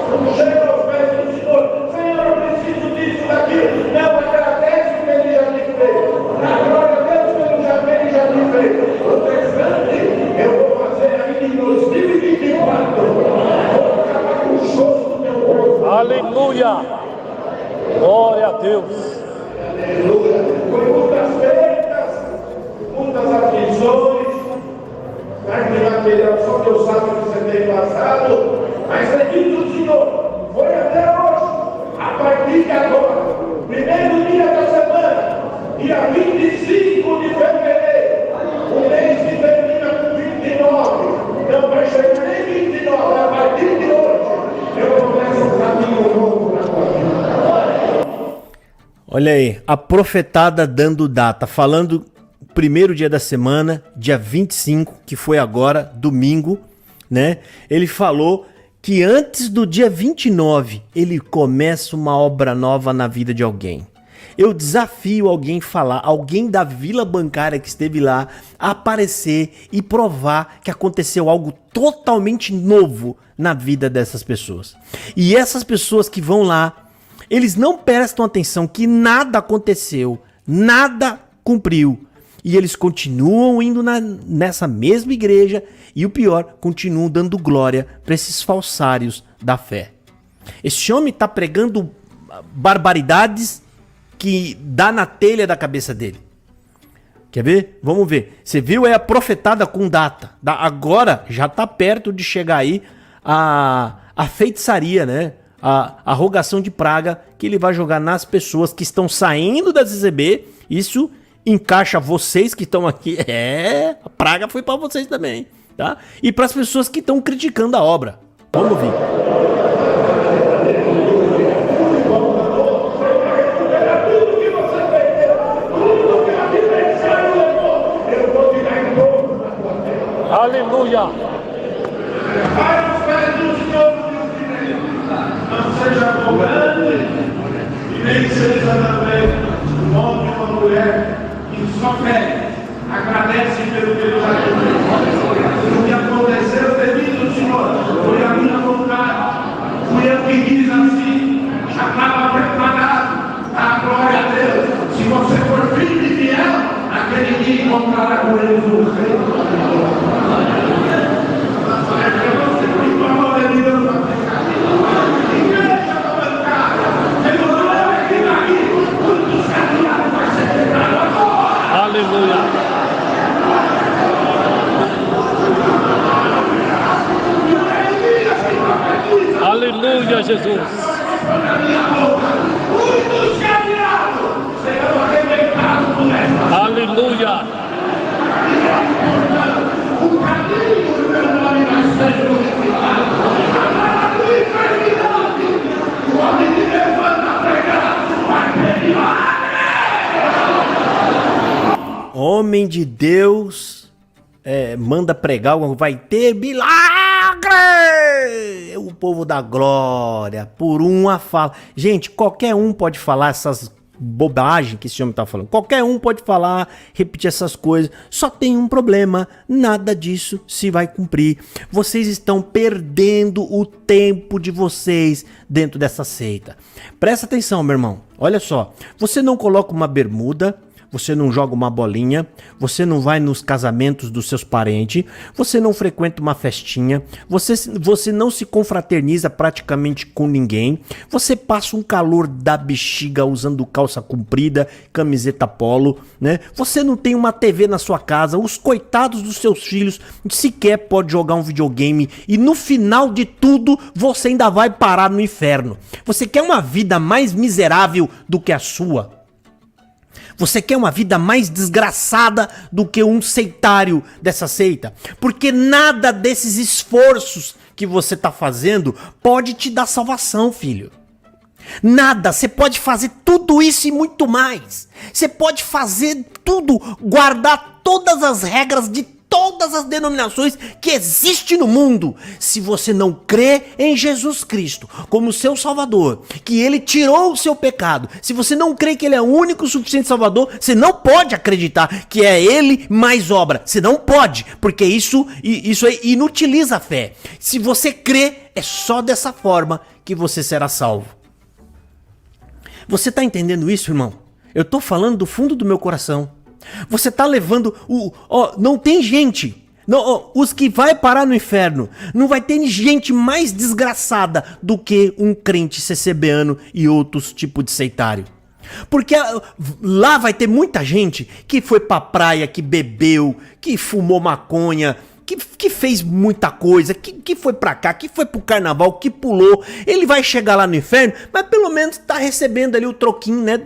não chega aos pés do Senhor. Senhor, eu preciso disso, daquilo. Não, agradece o que Ele já te fez. Na glória a Deus que Ele já te fez. O restante eu vou fazer ainda em 2024. Vou acabar com o choro do teu povo. Aleluia. Glória a Deus. Aleluia. Foi muitas perdas, muitas aflições, carne material, só Deus sabe o que você tem passado, mas bendito o Senhor, foi até hoje, a partir de agora, primeiro dia da semana, dia 25 de fevereiro, o mês que termina com 29, não vai chegar nem 29, a partir de hoje, eu começo um caminho novo na tua vida. Olha aí, a profetada dando data, falando primeiro dia da semana, dia 25, que foi agora, domingo, né? Ele falou que antes do dia 29, ele começa uma obra nova na vida de alguém. Eu desafio alguém falar, alguém da Vila Bancária que esteve lá, a aparecer e provar que aconteceu algo totalmente novo na vida dessas pessoas. E essas pessoas que vão lá, eles não prestam atenção que nada aconteceu, nada cumpriu. E eles continuam indo nessa mesma igreja e o pior, continuam dando glória para esses falsários da fé. Esse homem está pregando barbaridades que dá na telha da cabeça dele. Quer ver? Vamos ver. Você viu? É a profetada com data. Agora já está perto de chegar aí a feitiçaria, né? A rogação de praga que ele vai jogar nas pessoas que estão saindo da CCB. Isso encaixa vocês que estão aqui. A praga foi para vocês também, tá? E para as pessoas que estão criticando a obra. Vamos ouvir. Aleluia. Vai os pés do Senhor, não seja arrogante E nem seja também um homem ou uma mulher que só pede, agradece pelo que ele já fez. O que aconteceu devido, Senhor, foi a minha vontade. Fui eu que quis assim, já estava preparado. A glória a Deus. Se você for firme e fiel, aquele dia encontrará com eles o reino. Aleluia. Aleluia, Jesus. Aleluia. Homem de Deus manda pregar, vai ter milagre! O povo da glória, por uma fala. Gente, qualquer um pode falar essas bobagens que esse homem tá falando. Qualquer um pode falar, repetir essas coisas. Só tem um problema, nada disso se vai cumprir. Vocês estão perdendo o tempo de vocês dentro dessa seita. Presta atenção, meu irmão. Olha só, você não coloca uma bermuda, você não joga uma bolinha, você não vai nos casamentos dos seus parentes, você não frequenta uma festinha, você não se confraterniza praticamente com ninguém, você passa um calor da bexiga usando calça comprida, camiseta polo, né? Você não tem uma TV na sua casa, os coitados dos seus filhos sequer pode jogar um videogame e no final de tudo você ainda vai parar no inferno. Você quer uma vida mais miserável do que a sua? Você quer uma vida mais desgraçada do que um seitário dessa seita? Porque nada desses esforços que você está fazendo pode te dar salvação, filho. Nada, você pode fazer tudo isso e muito mais. Você pode fazer tudo, guardar todas as regras de todas as denominações que existem no mundo. Se você não crê em Jesus Cristo como seu Salvador, que Ele tirou o seu pecado, se você não crê que Ele é o único e suficiente Salvador, você não pode acreditar que é Ele mais obra. Você não pode, porque isso aí inutiliza a fé. Se você crê, é só dessa forma que você será salvo. Você tá entendendo isso, irmão? Eu tô falando do fundo do meu coração. Você tá levando não tem gente, os que vai parar no inferno, não vai ter gente mais desgraçada do que um crente CCBano e outros tipos de seitário. Porque lá vai ter muita gente que foi pra praia, que bebeu, que fumou maconha, que fez muita coisa, que foi pra cá, que foi pro carnaval, que pulou. Ele vai chegar lá no inferno, mas pelo menos tá recebendo ali o troquinho, né?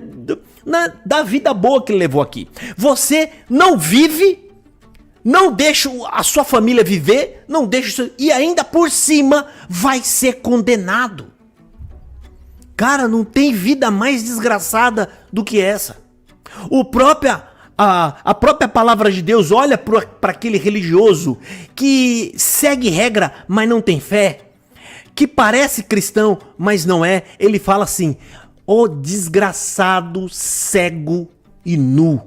Da vida boa que ele levou aqui. Você não vive, não deixa a sua família viver, não deixa e ainda por cima vai ser condenado. Cara, não tem vida mais desgraçada do que essa. A própria palavra de Deus olha para aquele religioso que segue regra, mas não tem fé, que parece cristão, mas não é. Ele fala assim: ó desgraçado, cego e nu.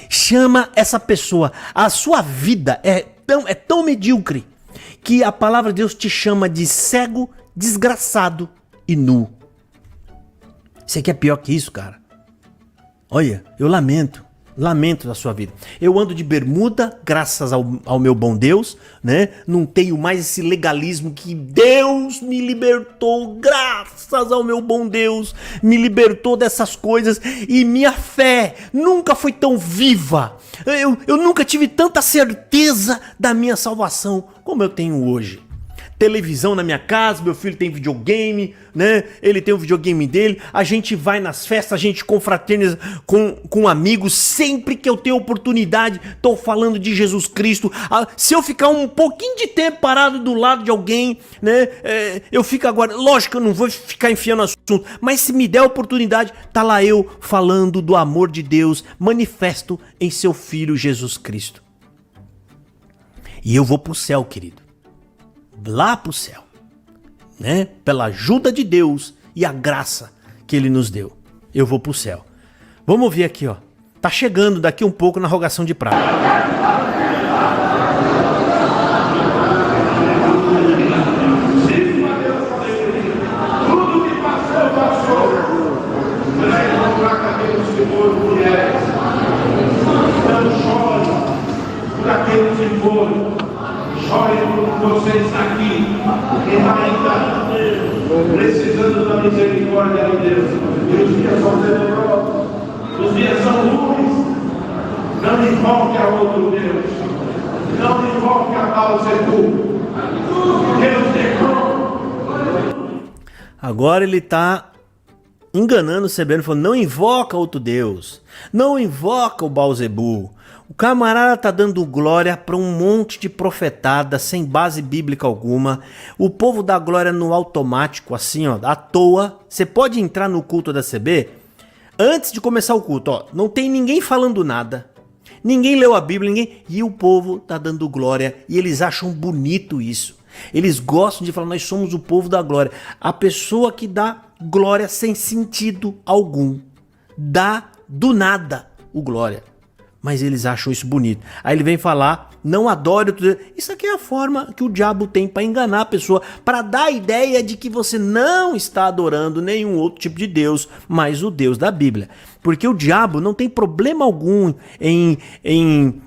Chama essa pessoa. A sua vida é tão medíocre que a palavra de Deus te chama de cego, desgraçado e nu. Você quer pior que isso, cara? Olha, eu lamento da sua vida. Eu ando de bermuda, graças ao meu bom Deus, né? Não tenho mais esse legalismo que Deus me libertou, graças ao meu bom Deus, me libertou dessas coisas e minha fé nunca foi tão viva. Eu nunca tive tanta certeza da minha salvação como eu tenho hoje. Televisão na minha casa, meu filho tem videogame, né? Ele tem o videogame dele, a gente vai nas festas, a gente confraterniza com amigos, sempre que eu tenho oportunidade, tô falando de Jesus Cristo. Se eu ficar um pouquinho de tempo parado do lado de alguém, né? Eu fico agora, lógico que eu não vou ficar enfiando assunto, mas se me der a oportunidade, tá lá eu falando do amor de Deus, manifesto em seu Filho Jesus Cristo. E eu vou pro céu, querido. Lá pro céu, né? Pela ajuda de Deus e a graça que ele nos deu. Eu vou pro céu. Vamos ver aqui, ó. Tá chegando daqui um pouco na rogação de prata. Tudo que passou, passou. Vai encontrar cabelos que foram mulheres. Não chore por aqueles que foram. Chore por você está aqui. E ainda precisando da misericórdia de Deus. E os dias são tenebrosos. Os dias são ruins. Não invoque a outro Deus. Não invoque a Baal-Zebub. Deus declarou. Agora ele tá enganando o Sebeno, falando, não invoca outro Deus. Não invoca o Baal-Zebub. O camarada tá dando glória para um monte de profetada sem base bíblica alguma. O povo dá glória no automático, assim, ó, à toa. Você pode entrar no culto da CB antes de começar o culto, ó. Não tem ninguém falando nada. Ninguém leu a Bíblia, ninguém. E o povo tá dando glória e eles acham bonito isso. Eles gostam de falar, nós somos o povo da glória. A pessoa que dá glória sem sentido algum. Dá do nada o glória. Mas eles acham isso bonito. Aí ele vem falar, não adore outro Deus. Isso aqui é a forma que o diabo tem para enganar a pessoa, para dar a ideia de que você não está adorando nenhum outro tipo de Deus, mas o Deus da Bíblia. Porque o diabo não tem problema algum em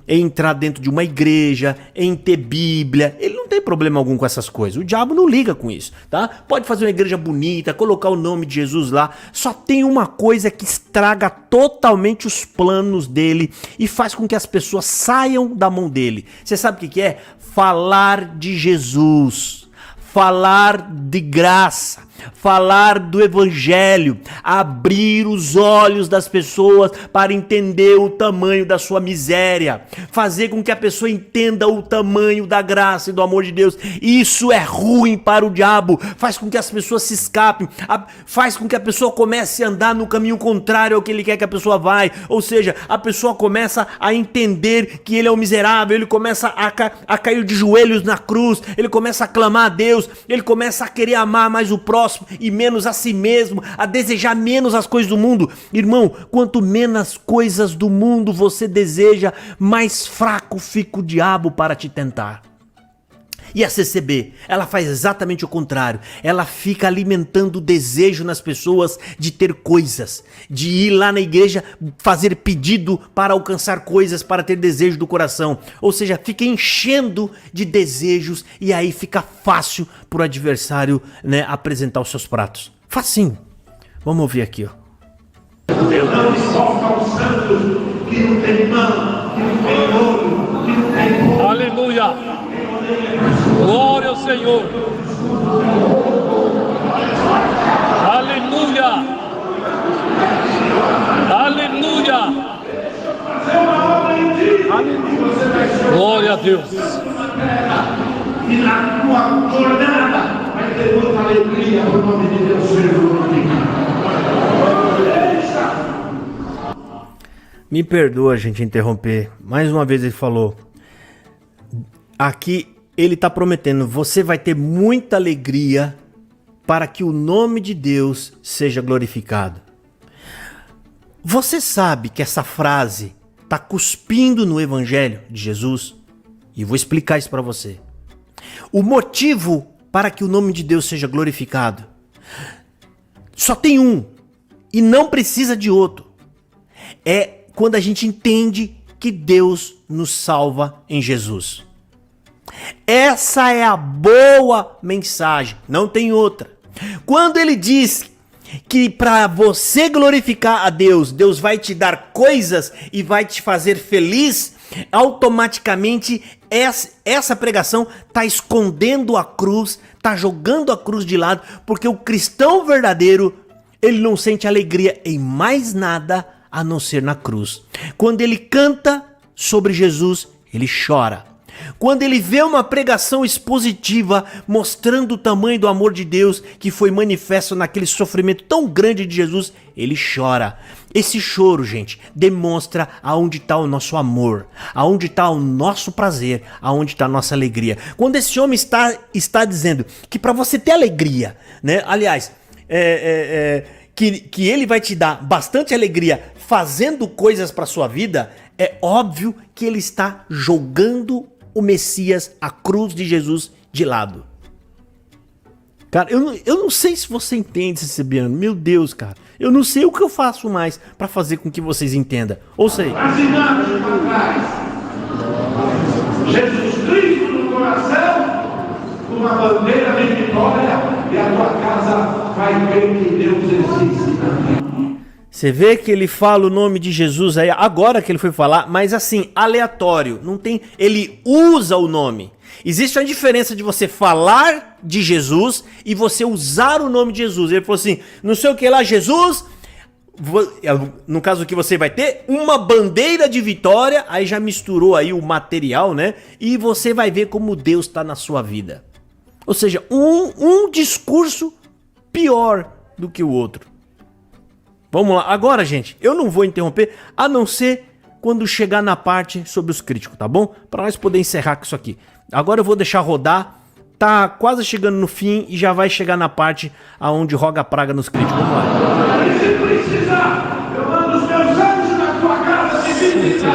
entrar dentro de uma igreja, em ter Bíblia. Ele não tem problema algum com essas coisas. O diabo não liga com isso, tá? Pode fazer uma igreja bonita, colocar o nome de Jesus lá. Só tem uma coisa que estraga totalmente os planos dele e faz com que as pessoas saiam da mão dele. Você sabe o que é? Falar de Jesus. Falar de graça, falar do evangelho, abrir os olhos das pessoas para entender o tamanho da sua miséria, fazer com que a pessoa entenda o tamanho da graça e do amor de Deus. Isso é ruim para o diabo, faz com que as pessoas se escapem, faz com que a pessoa comece a andar no caminho contrário ao que ele quer que a pessoa vá, ou seja, a pessoa começa a entender que ele é um miserável, ele começa a cair de joelhos na cruz, ele começa a clamar a Deus, ele começa a querer amar mais o próximo e menos a si mesmo, a desejar menos as coisas do mundo. Irmão, quanto menos coisas do mundo você deseja, mais fraco fica o diabo para te tentar. E a CCB, ela faz exatamente o contrário. Ela fica alimentando o desejo nas pessoas de ter coisas, de ir lá na igreja fazer pedido para alcançar coisas, para ter desejo do coração. Ou seja, fica enchendo de desejos e aí fica fácil para o adversário, né, apresentar os seus pratos. Facinho. Vamos ouvir aqui, ó. Não exalta aos santos que não tem mão, que não tem olho, que não tem boca. Aleluia. Glória ao Senhor. Aleluia. Aleluia. Glória a Deus. E na tua jornada vai ter muita alegria por nome de Deus ser glorificado. Me perdoa, gente, interromper. Mais uma vez ele falou. Aqui ele está prometendo, você vai ter muita alegria para que o nome de Deus seja glorificado. Você sabe que essa frase está cuspindo no evangelho de Jesus? E vou explicar isso para você. O motivo para que o nome de Deus seja glorificado só tem um e não precisa de outro. É quando a gente entende que Deus nos salva em Jesus. Essa é a boa mensagem, não tem outra. Quando ele diz que para você glorificar a Deus, Deus vai te dar coisas e vai te fazer feliz, automaticamente essa pregação está escondendo a cruz, está jogando a cruz de lado, porque o cristão verdadeiro, ele não sente alegria em mais nada a não ser na cruz. Quando ele canta sobre Jesus, ele chora. Quando ele vê uma pregação expositiva mostrando o tamanho do amor de Deus que foi manifesto naquele sofrimento tão grande de Jesus, ele chora. Esse choro, gente, demonstra aonde está o nosso amor, aonde está o nosso prazer, aonde está a nossa alegria. Quando esse homem está dizendo que para você ter alegria, né? Aliás, que ele vai te dar bastante alegria fazendo coisas para sua vida, é óbvio que ele está jogando o Messias, a cruz de Jesus, de lado. Cara, eu não sei se você entende, Cebiano. Meu Deus, cara. Eu não sei o que eu faço mais para fazer com que vocês entendam. Ou sei. Assinamos para trás. Jesus Cristo no coração, uma bandeira de vitória, e a tua casa vai ver que Deus existe. Você vê que ele fala o nome de Jesus aí, agora que ele foi falar, mas assim, aleatório. Não tem. Ele usa o nome. Existe uma diferença de você falar de Jesus e você usar o nome de Jesus. Ele falou assim, não sei o que lá, Jesus, no caso que você vai ter, uma bandeira de vitória, aí já misturou aí o material, né? E você vai ver como Deus está na sua vida. Ou seja, um discurso pior do que o outro. Vamos lá, agora gente, eu não vou interromper, a não ser quando chegar na parte sobre os críticos, tá bom? Para nós poder encerrar com isso aqui. Agora eu vou deixar rodar, tá quase chegando no fim e já vai chegar na parte aonde roga a praga nos críticos. Vamos lá. Se precisar, eu mando os meus anjos na tua casa, se precisar,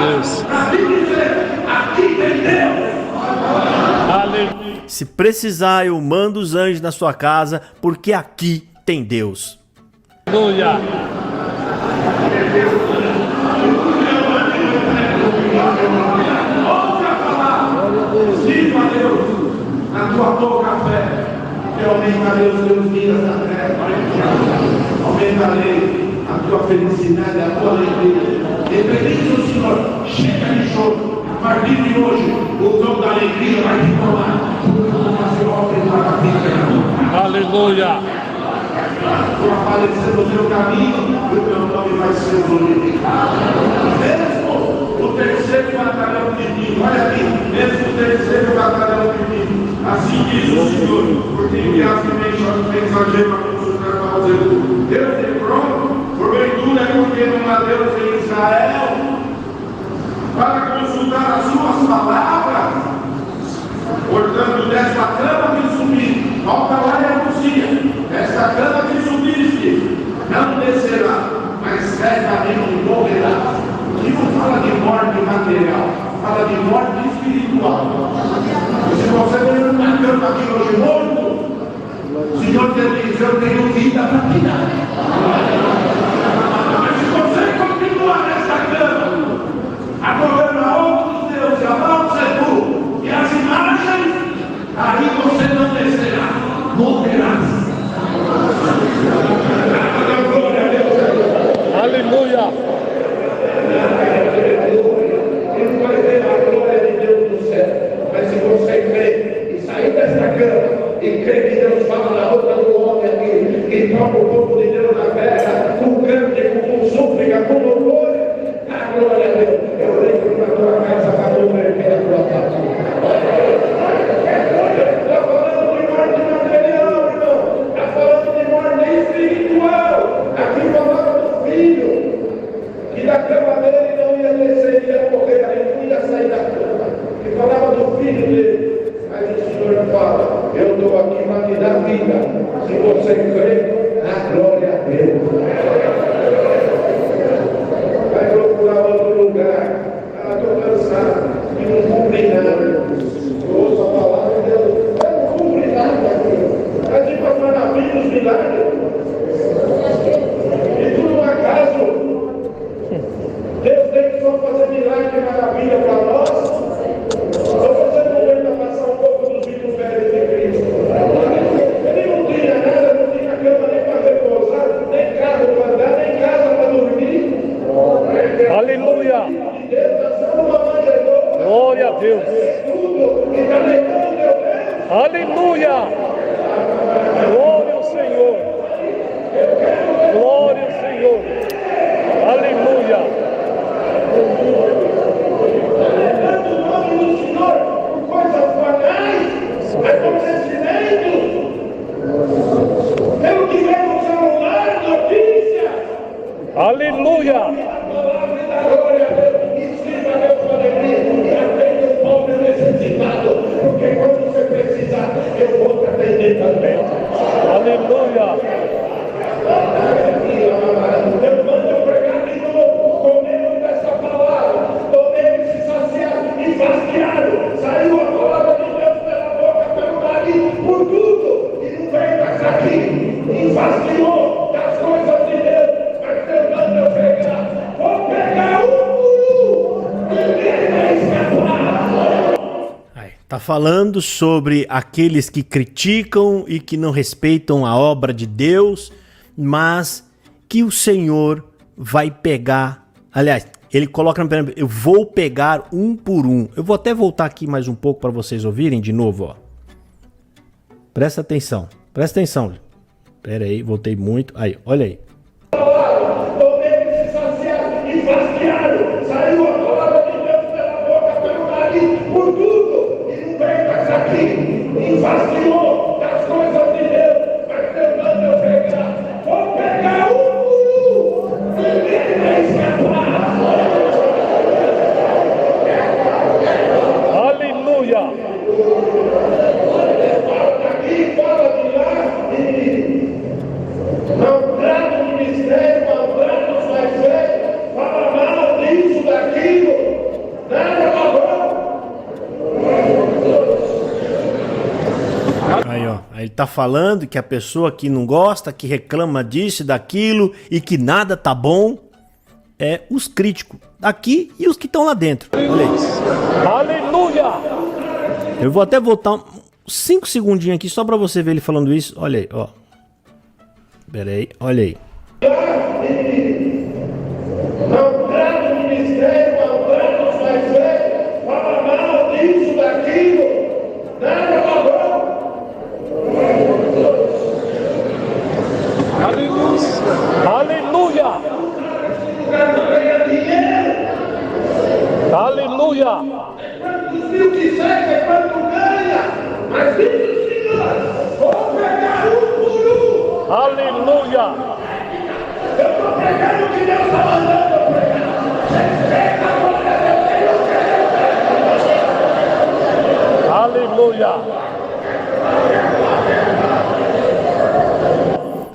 para dizer, aqui tem Deus. Aleluia. Se precisar, eu mando os anjos na sua casa, porque aqui tem Deus. Aleluia. Sirva a Deus na tua pouca fé, que aumentarei os teus dias na terra, aumentarei a tua felicidade, a tua alegria. Dependente do Senhor, chega de choro. A partir de hoje, o dom da alegria vai te tomar. Aleluia. Vou aparecer no teu caminho, e o teu nome vai ser glorificado. Mesmo o terceiro batalhão de mim, olha aqui, mesmo o terceiro batalhão de mim, assim diz o Senhor, porque enviaste-me o mensageiro a consultar para dizer, Deus é pronto, porventura é porque não há Deus em Israel, para consultar as suas palavras. Portanto, desta cama que subi, volta lá e anuncia, esta cama que subiste, não descerá, mas certamente morrerá. E não fala de morte material, fala de morte espiritual. Se você vem numa cama aqui hoje morto, o Senhor te diz, eu tenho vida para te dar. Mas se você continuar nessa cama, adorando a outros deuses, a Malzebu e as imagens, aí você não descerá, morrerá. Aleluia. Ele vai ver a glória de Deus no céu. Mas se você crer e sair desta cama e crer que Deus fala na boca do homem aqui, que toca o povo de Deus na terra, com cântico, com súplica, com louvor, a glória a Deus. Eu lembro na tua casa para converter a tua casa. Está falando de morte material, irmão. Está falando de morte espiritual. Aqui falava do filho. E da cama dele não ia descer, ia morrer, ele não ia sair da cama. E falava do filho dele. Mas o Senhor fala, eu estou aqui para te dar vida. Se você crê, a glória a Deus. Vai procurar outro lugar. Ah, estou cansado e não cumpre nada. Ouça a palavra de Deus. Eu não cumpre nada aqui. É tipo as maravilhas, os milagres. E tudo um acaso. Deus tem que só fazer milagre e maravilha para nós. Ou você não aguenta passar um pouco dos filhos velhos de Cristo? Ele não tinha nada, não tinha cama nem para repousar, nem carro para andar, nem casa para dormir. Aleluia. E Deus nasceu numa manjedoura. Glória a Deus. Tudo. E carregando meu Deus. Aleluia. Glória ao Senhor. Glória ao Senhor. Aleluia. Levando o nome do Senhor por coisas banais, acontecimentos. Pelo que vem no celular, notícia. Aleluia. A palavra da glória a Deus. Ensina a Deus com alegria. E atende o pobre necessitado. Porque quando você precisar, eu vou te atender também. Aleluia. esvaziou das coisas de Deus, mas tentando eu pegar. Vou pegar um por um. Ninguém vai escapar. Aí, tá falando sobre aqueles que criticam e que não respeitam a obra de Deus, mas que o Senhor vai pegar. Aliás, ele coloca na primeira, eu vou pegar um por um. Eu vou até voltar aqui mais um pouco para vocês ouvirem de novo, ó. Presta atenção. Presta atenção. Pera aí, voltei muito. Aí, olha aí. Saiu a palavra de Deus pela boca, pelo nariz, por tudo. E não vem mais aqui. Esvaziou das coisas de Deus, mas tentando eu pegar. Vou pegar um por um. Ninguém vai escapar. Aleluia. Aqui, fala de lá e maltrata o ministério, maltrata os mais velhos, fala mal disso, daquilo, nada tá bom. Aí, ó. Aí ele tá falando que a pessoa que não gosta, que reclama disso e daquilo e que nada tá bom, é os críticos daqui e os que estão lá dentro. Olha aí. Aleluia. Eu vou até voltar 5 segundinhos aqui só pra você ver ele falando isso. Olha aí, ó. Pera aí, olha aí. Maltrata o ministério, maltrata os mais velhos, fala mal disso, daquilo, nada tá bom. Aleluia. O cara não ganha dinheiro, Aleluia. quantos mil que seja, é quanto ganha, mas diz o Senhor, vou pegar um por um. Aleluia. Eu estou pregando o que Deus está mandando eu pregar. Aleluia.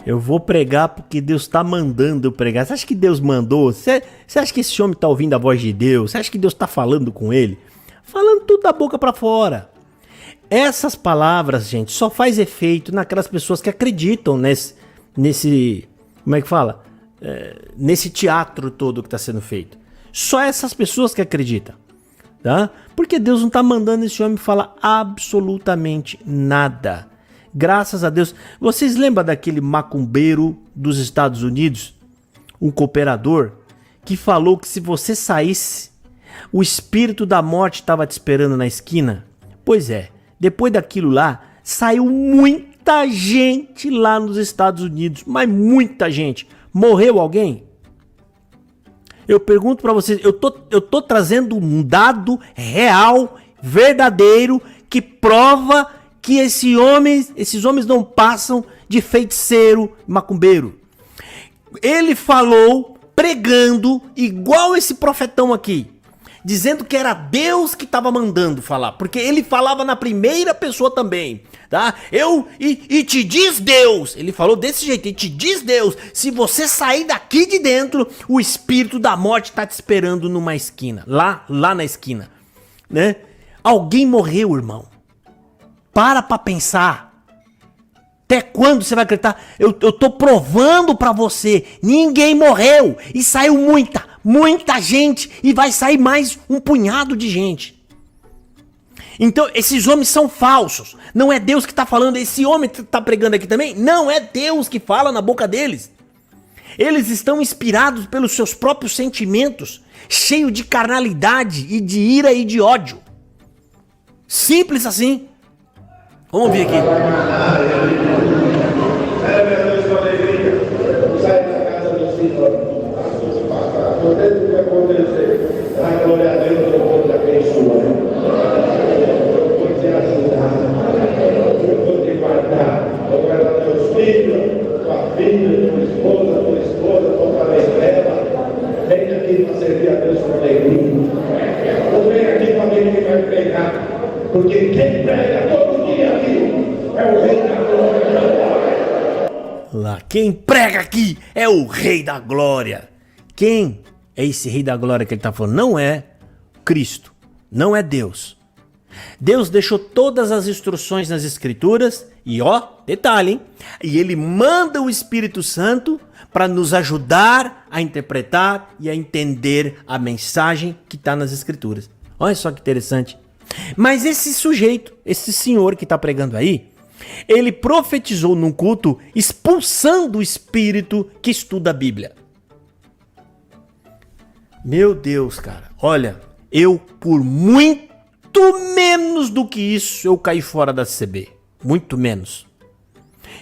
Eu vou pregar porque Deus tá mandando eu pregar. Você acha que Deus mandou? Você acha que esse homem tá ouvindo a voz de Deus? Você acha que Deus tá falando com ele? Falando tudo da boca pra fora. Essas palavras, gente, só faz efeito naquelas pessoas que acreditam nesse como é que fala? Nesse teatro todo que tá sendo feito. Só essas pessoas que acreditam, tá? Porque Deus não tá mandando esse homem falar absolutamente nada. Graças a Deus. Vocês lembram daquele macumbeiro dos Estados Unidos? Um cooperador que falou que se você saísse, o espírito da morte estava te esperando na esquina? Pois é, depois daquilo lá, saiu muita gente lá nos Estados Unidos, mas muita gente. Morreu alguém? Eu pergunto pra vocês, eu tô trazendo um dado real, verdadeiro, que prova que esses homens não passam de feiticeiro, macumbeiro. Ele falou, pregando, igual esse profetão aqui, dizendo que era Deus que estava mandando falar, porque ele falava na primeira pessoa também, tá? E te diz Deus, ele falou desse jeito, e te diz Deus, se você sair daqui de dentro, o espírito da morte tá te esperando numa esquina, lá na esquina, né? Alguém morreu, irmão. Para pra pensar. Até quando você vai acreditar? Eu tô provando pra você. Ninguém morreu. E saiu muita gente. E vai sair mais um punhado de gente. Então esses homens são falsos. Não é Deus que tá falando. Esse homem que tá pregando aqui também, não é Deus que fala na boca deles. Eles estão inspirados pelos seus próprios sentimentos. Cheio de carnalidade e de ira e de ódio. Simples assim. Vamos ouvir aqui. Meu Deus, com alegria, sai da casa do Senhor. Por dentro do que acontecer, a glória a Deus, eu vou te abençoar. Eu vou te ajudar. Eu vou te guardar. Vou guardar teus filhos, tua filha, tua esposa, tua parentela. Vem aqui para servir a Deus com alegria. Não vem aqui para ver quem vai pregar. Porque quem prega todo dia aqui é o Rei da Glória. Lá, quem prega aqui é o Rei da Glória. Quem é esse Rei da Glória que ele está falando? Não é Cristo, não é Deus. Deus deixou todas as instruções nas Escrituras E ó, detalhe, hein? E ele manda o Espírito Santo para nos ajudar a interpretar e a entender a mensagem que está nas Escrituras. Olha só que interessante. Mas esse sujeito, esse senhor que está pregando aí, ele profetizou num culto expulsando o espírito que estuda a Bíblia. Meu Deus, cara. Olha, eu por muito menos do que isso eu caí fora da CCB. Muito menos.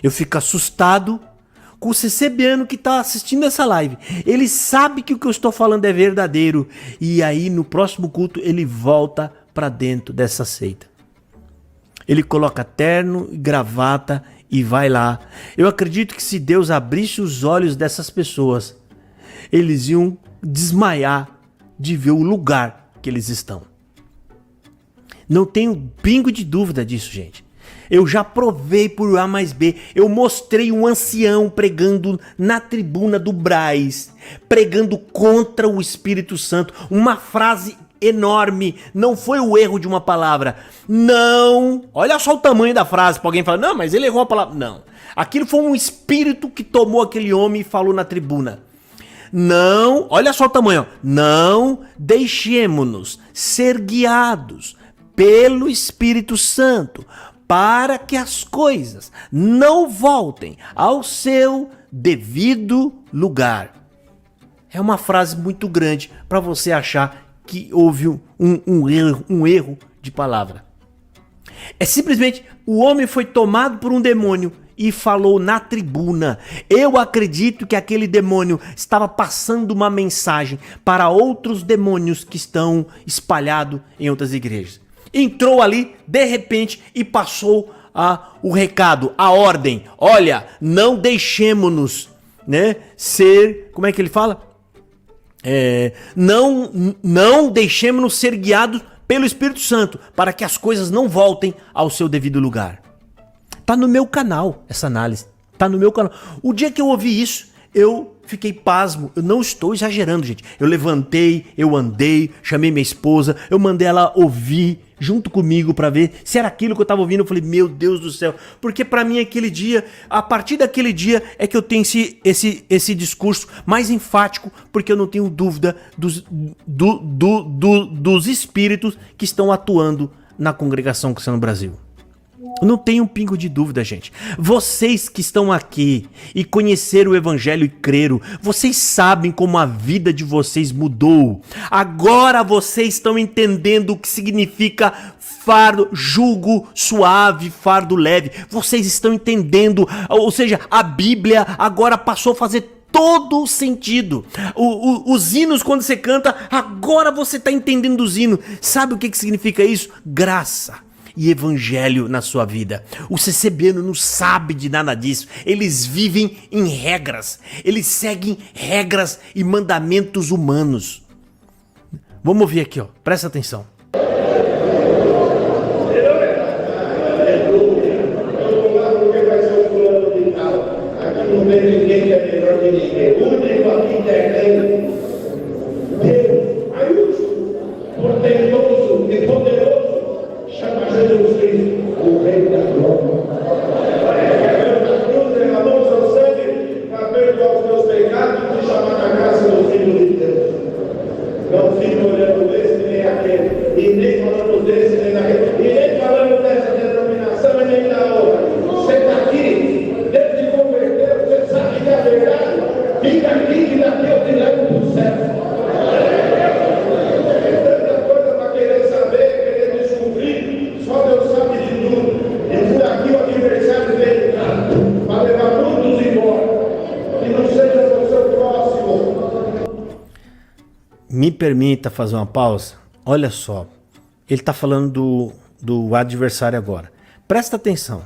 Eu fico assustado com o CCBano que tá assistindo essa live. Ele sabe que o que eu estou falando é verdadeiro. E aí no próximo culto ele volta para dentro dessa seita. Ele coloca terno, gravata e vai lá. Eu acredito que se Deus abrisse os olhos dessas pessoas, eles iam desmaiar de ver o lugar que eles estão. Não tenho pingo de dúvida disso, gente. Eu já provei por A mais B. Eu mostrei um ancião pregando na tribuna do Braz, pregando contra o Espírito Santo. Uma frase enorme. Não foi o erro de uma palavra. Não. Olha só o tamanho da frase. Pra alguém falar, não, mas ele errou a palavra. Não. Aquilo foi um espírito que tomou aquele homem e falou na tribuna. Não. Olha só o tamanho. Não deixemos-nos ser guiados pelo Espírito Santo, para que as coisas não voltem ao seu devido lugar. É uma frase muito grande para você achar que houve um erro de palavra. É simplesmente o homem foi tomado por um demônio e falou na tribuna. Eu acredito que aquele demônio estava passando uma mensagem para outros demônios que estão espalhados em outras igrejas. Entrou ali, de repente, e passou o recado, a ordem. Olha, não deixemos-nos, né, ser... Como é que ele fala? Não deixemos-nos ser guiados pelo Espírito Santo, para que as coisas não voltem ao seu devido lugar. Tá no meu canal essa análise. Tá no meu canal. O dia que eu ouvi isso, eu fiquei pasmo. Eu não estou exagerando, gente. Eu levantei, eu andei, chamei minha esposa, eu mandei ela ouvir junto comigo pra ver se era aquilo que eu tava ouvindo. Eu falei, meu Deus do céu. Porque pra mim aquele dia, a partir daquele dia é que eu tenho esse discurso mais enfático, porque eu não tenho dúvida dos espíritos que estão atuando na congregação cristã no Brasil. Eu não tenho um pingo de dúvida, gente. Vocês que estão aqui e conheceram o evangelho e creram, vocês sabem como a vida de vocês mudou. Agora vocês estão entendendo o que significa fardo, jugo suave, fardo leve. Vocês estão entendendo, ou seja, a Bíblia agora passou a fazer todo o sentido. Os hinos, quando você canta, agora você está entendendo os hinos. Sabe o que significa isso? Graça e evangelho na sua vida. O CCBano não sabe de nada disso. Eles vivem em regras. Eles seguem regras e mandamentos humanos. Vamos ouvir aqui, ó. Presta atenção. Aqui não tem ninguém que é melhor que ninguém. O único aqui que é Deus, maiúsculo, portentoso e poderoso, chama Jesus Cristo, o Rei da Glória. A cruz derramou seu sangue para perdoar os meus pecados e te chamar na graça do Filho de Deus. Não fica olhando esse nem aquele, e nem falando desse nem daquele, e nem falando dessa denominação e nem da outra. Você está aqui, Deus te converteu, você sabe que é a verdade. Fica aqui que daqui eu te levo para o céu. Só Deus sabe de tudo. E por aqui o adversário veio para levar todos embora. Que não seja o seu próximo. Me permita fazer uma pausa. Olha só. Ele está falando do adversário agora. Presta atenção.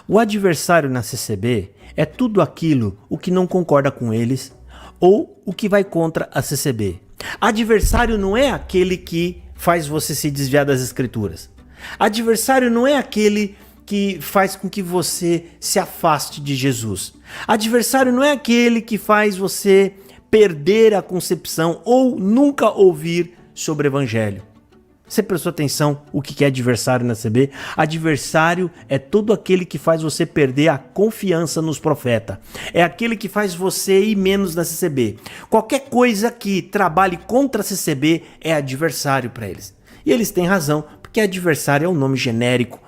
O adversário na CCB é tudo aquilo o que não concorda com eles ou o que vai contra a CCB. Adversário não é aquele que faz você se desviar das escrituras. Adversário não é aquele que faz com que você se afaste de Jesus. Adversário não é aquele que faz você perder a concepção ou nunca ouvir sobre o evangelho. Você prestou atenção o que é adversário na CB? Adversário é todo aquele que faz você perder a confiança nos profetas. É aquele que faz você ir menos na CCB. Qualquer coisa que trabalhe contra a CCB é adversário para eles. E eles têm razão, porque adversário é um nome genérico.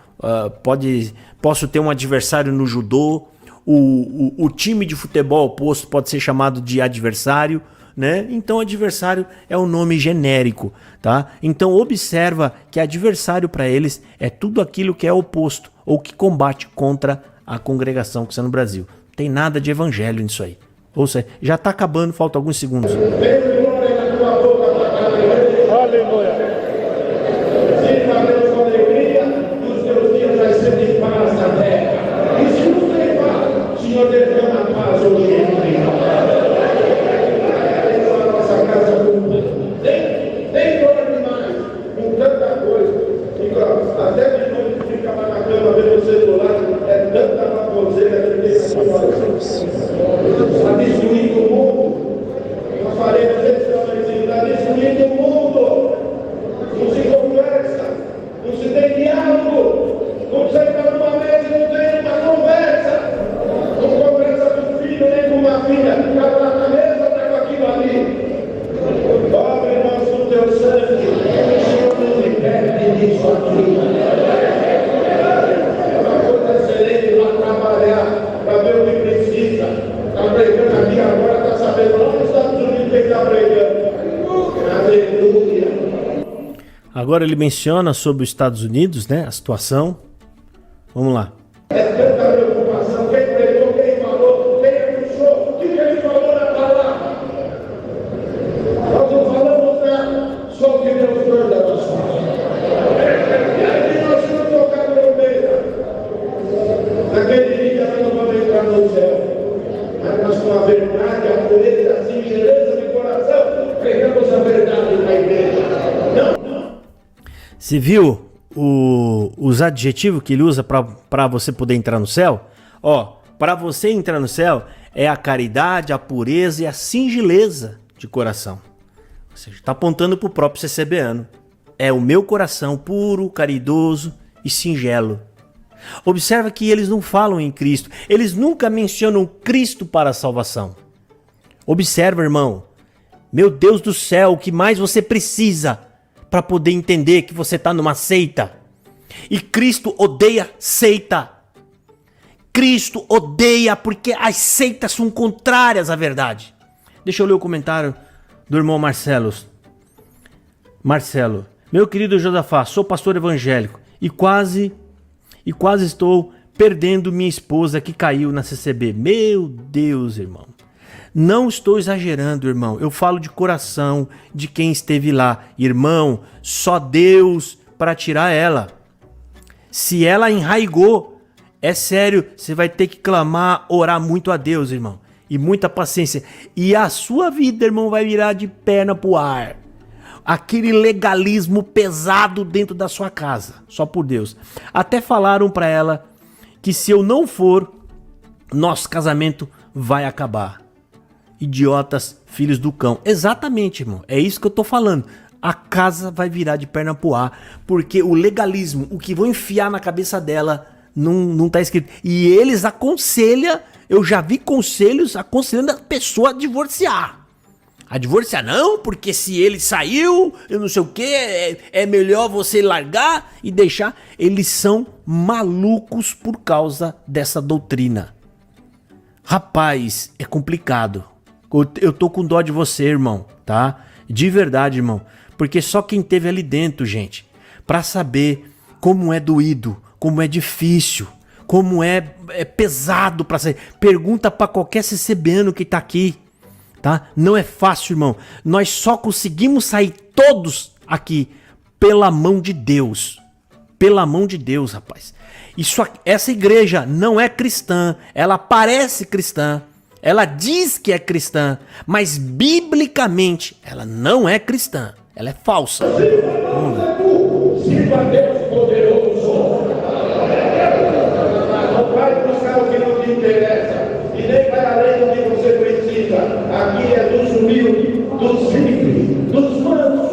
Posso ter um adversário no judô. O time de futebol oposto pode ser chamado de adversário, né? Então adversário é um nome genérico, tá? Então observa que adversário para eles é tudo aquilo que é oposto ou que combate contra a congregação cristã no Brasil. Não tem nada de evangelho nisso aí. Ou seja, já está acabando, falta alguns segundos. Aleluia. Senhor, derrama a paz hoje entre nós. Nossa casa tem dor demais, com tanta coisa. Até de noite fica lá na cama vendo o celular, é tanta baboseira que tem essa hora. Está destruindo o mundo. Eu falei para vocês, está destruindo o mundo. Não se conversa, não se tem diálogo, não se senta numa mesa e não tem uma conversa. Não conversa com o filho nem com uma filha. Está lá na mesa, está com aquilo ali. Pobre nós com teu sangue. O Senhor nos liberte disso aqui. É uma coisa excelente lá trabalhar para ver o que precisa. Está pregando aqui agora, está sabendo lá nos Estados Unidos que está pregando. Aleluia. Agora ele menciona sobre os Estados Unidos, né? A situação. Vamos lá. É tanta preocupação. Quem pregou, quem falou, quem anunciou, o que ele falou na palavra? Nós não falamos nada, só o que Deus manda nós falamos. E aqui nós vamos tocar no meio. Naquele dia nós não vamos entrar no céu. Mas nós com a verdade, a pureza, a singeleza de coração, pregamos a verdade na igreja. Não. Você viu os adjetivos que ele usa para você poder entrar no céu? Ó, para você entrar no céu é a caridade, a pureza e a singeleza de coração. Ou seja, está apontando para o próprio CCBano. É o meu coração puro, caridoso e singelo. Observa que eles não falam em Cristo. Eles nunca mencionam Cristo para a salvação. Observa, irmão. Meu Deus do céu, o que mais você precisa para poder entender que você está numa seita? E Cristo odeia seita. Cristo odeia porque as seitas são contrárias à verdade. Deixa eu ler o comentário do irmão Marcelo. Marcelo, meu querido Josafá, sou pastor evangélico e quase estou perdendo minha esposa que caiu na CCB. Meu Deus, irmão. Não estou exagerando, irmão. Eu falo de coração de quem esteve lá. Irmão, só Deus para tirar ela. Se ela enraigou, é sério, você vai ter que clamar, orar muito a Deus, irmão. E muita paciência. E a sua vida, irmão, vai virar de perna pro ar. Aquele legalismo pesado dentro da sua casa. Só por Deus. Até falaram para ela que se eu não for, nosso casamento vai acabar. Idiotas, filhos do cão. Exatamente, irmão. É isso que eu tô falando. A casa vai virar de perna pro ar. Porque o legalismo, o que vão enfiar na cabeça dela, não tá escrito. E eles aconselham, eu já vi conselhos aconselhando a pessoa a divorciar. A divorciar não, porque se ele saiu, eu não sei o que, é melhor você largar e deixar. Eles são malucos por causa dessa doutrina. Rapaz, é complicado. Eu tô com dó de você, irmão, tá? De verdade, irmão. Porque só quem teve ali dentro, gente, pra saber como é doído, como é difícil, como é pesado pra sair. Pergunta pra qualquer CCBano que tá aqui, tá? Não é fácil, irmão. Nós só conseguimos sair todos aqui pela mão de Deus. Pela mão de Deus, rapaz. Essa igreja não é cristã. Ela parece cristã. Ela diz que é cristã, mas biblicamente ela não é cristã. Ela é falsa. Sirva a Deus poderoso. Não vai buscar o que não te interessa. E nem vai além do que você precisa. Aqui é dos humildes, dos simples, dos mansos.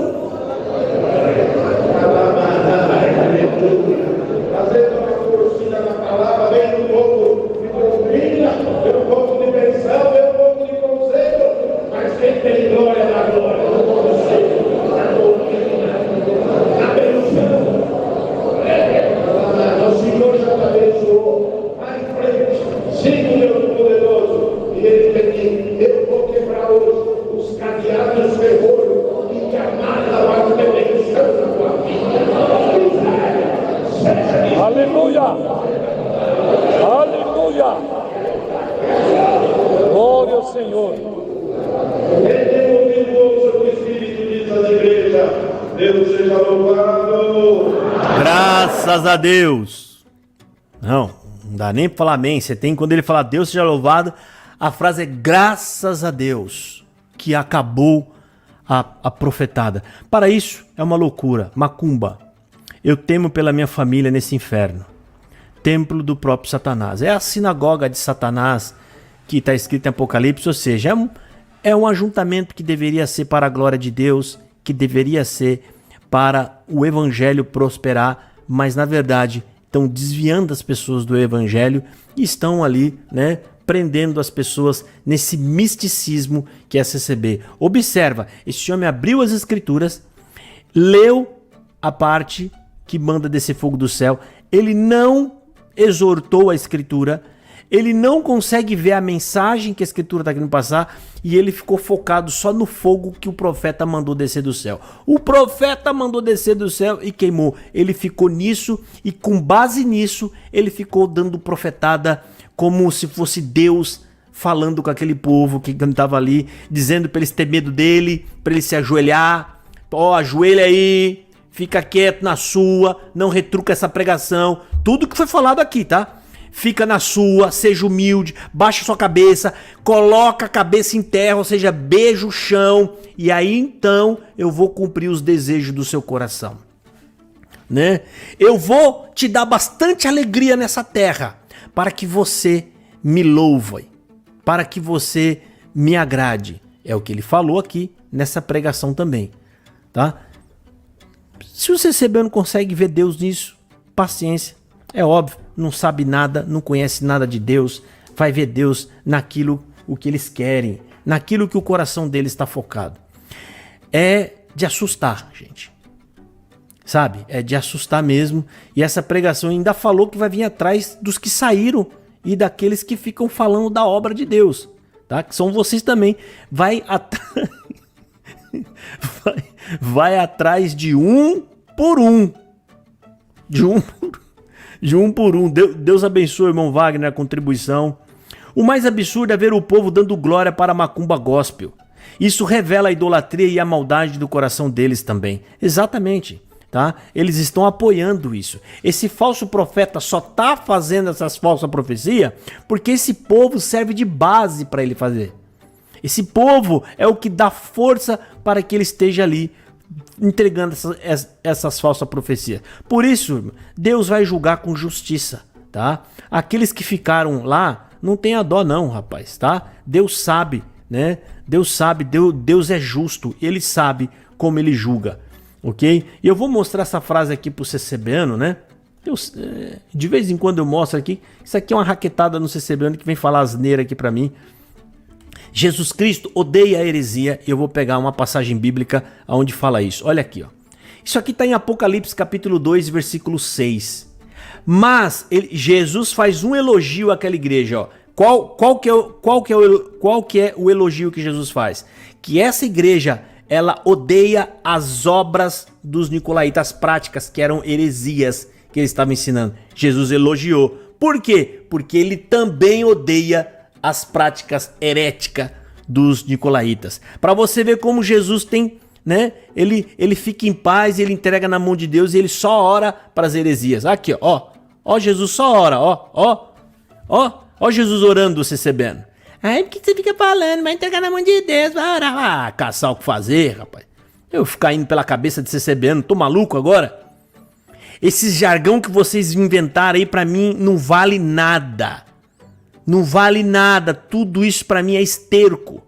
Senhor. Quem tem ouvido, ouça o que o Espírito diz às igrejas. Deus seja louvado. Graças a Deus. Não dá nem pra falar amém. Você tem, quando ele fala Deus seja louvado, a frase é graças a Deus que acabou a profetada. Para isso é uma loucura. Macumba. Eu temo pela minha família nesse inferno. Templo do próprio Satanás. É a sinagoga de Satanás que está escrito em Apocalipse, ou seja, é um ajuntamento que deveria ser para a glória de Deus, que deveria ser para o evangelho prosperar, mas na verdade estão desviando as pessoas do evangelho e estão ali, né, prendendo as pessoas nesse misticismo que é CCB. Observa, esse homem abriu as escrituras, leu a parte que manda descer fogo do céu, ele não exortou a escritura, ele não consegue ver a mensagem que a escritura está querendo passar e ele ficou focado só no fogo que o profeta mandou descer do céu. O profeta mandou descer do céu e queimou. Ele ficou nisso e com base nisso ele ficou dando profetada como se fosse Deus falando com aquele povo que estava ali, dizendo para eles ter medo dele, para ele se ajoelhar. Ó, ajoelha aí, fica quieto na sua, não retruca essa pregação. Tudo que foi falado aqui, tá? Fica na sua, seja humilde, baixa sua cabeça, coloca a cabeça em terra, ou seja, beija o chão, e aí então eu vou cumprir os desejos do seu coração, né? Eu vou te dar bastante alegria nessa terra, para que você me louve, para que você me agrade. É o que ele falou aqui nessa pregação também, tá? Se o CCB não consegue ver Deus nisso, paciência. É óbvio, não sabe nada, não conhece nada de Deus, vai ver Deus naquilo o que eles querem, naquilo que o coração deles está focado. É de assustar, gente. Sabe? É de assustar mesmo. E essa pregação ainda falou que vai vir atrás dos que saíram e daqueles que ficam falando da obra de Deus, tá? Que são vocês também. Vai atrás de um por um. De um por um. Deus abençoe, irmão Wagner, a contribuição. O mais absurdo é ver o povo dando glória para a macumba gospel. Isso revela a idolatria e a maldade do coração deles também. Exatamente, tá? Eles estão apoiando isso. Esse falso profeta só tá fazendo essas falsas profecias porque esse povo serve de base para ele fazer. Esse povo é o que dá força para que ele esteja ali entregando essas falsas profecias. Por isso, Deus vai julgar com justiça, tá? Aqueles que ficaram lá, não tenha dó não, rapaz, tá? Deus sabe, né? Deus sabe, Deus é justo, ele sabe como ele julga, ok? E eu vou mostrar essa frase aqui pro CCBano, né? De vez em quando eu mostro aqui, isso aqui é uma raquetada no CCBano que vem falar asneira aqui pra mim. Jesus Cristo odeia a heresia, e eu vou pegar uma passagem bíblica onde fala isso. Olha aqui, ó. Isso aqui está em Apocalipse capítulo 2, versículo 6. Mas Jesus faz um elogio àquela igreja, ó. Qual que é o elogio que Jesus faz? Que essa igreja, ela odeia as obras dos nicolaítas, as práticas que eram heresias que eles estavam ensinando. Jesus elogiou. Por quê? Porque ele também odeia as práticas heréticas dos nicolaítas. Para você ver como Jesus tem, né? Ele fica em paz, ele entrega na mão de Deus e ele só ora para as heresias. Aqui, ó. Ó, Jesus só ora, ó Jesus orando, você CCBano. Aí porque você fica falando, vai entregar na mão de Deus, vai orar. Ah, caçar o que fazer, rapaz. Eu ficar indo pela cabeça de CCBano, tô maluco agora? Esses jargão que vocês inventaram aí pra mim não vale nada. Não vale nada, tudo isso pra mim é esterco.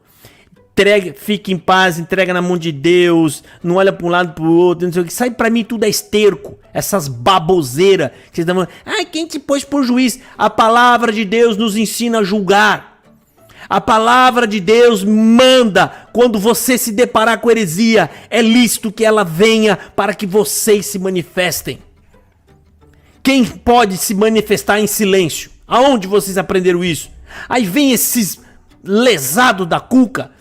Fica em paz, entrega na mão de Deus, não olha pra um lado pro outro, não sei o que. Sai pra mim tudo é esterco. Essas baboseiras que vocês estão falando. Ai, quem te pôs por juiz? A palavra de Deus nos ensina a julgar. A palavra de Deus manda, quando você se deparar com heresia, é lícito que ela venha para que vocês se manifestem. Quem pode se manifestar em silêncio? Aonde vocês aprenderam isso? Aí vem esses lesados da cuca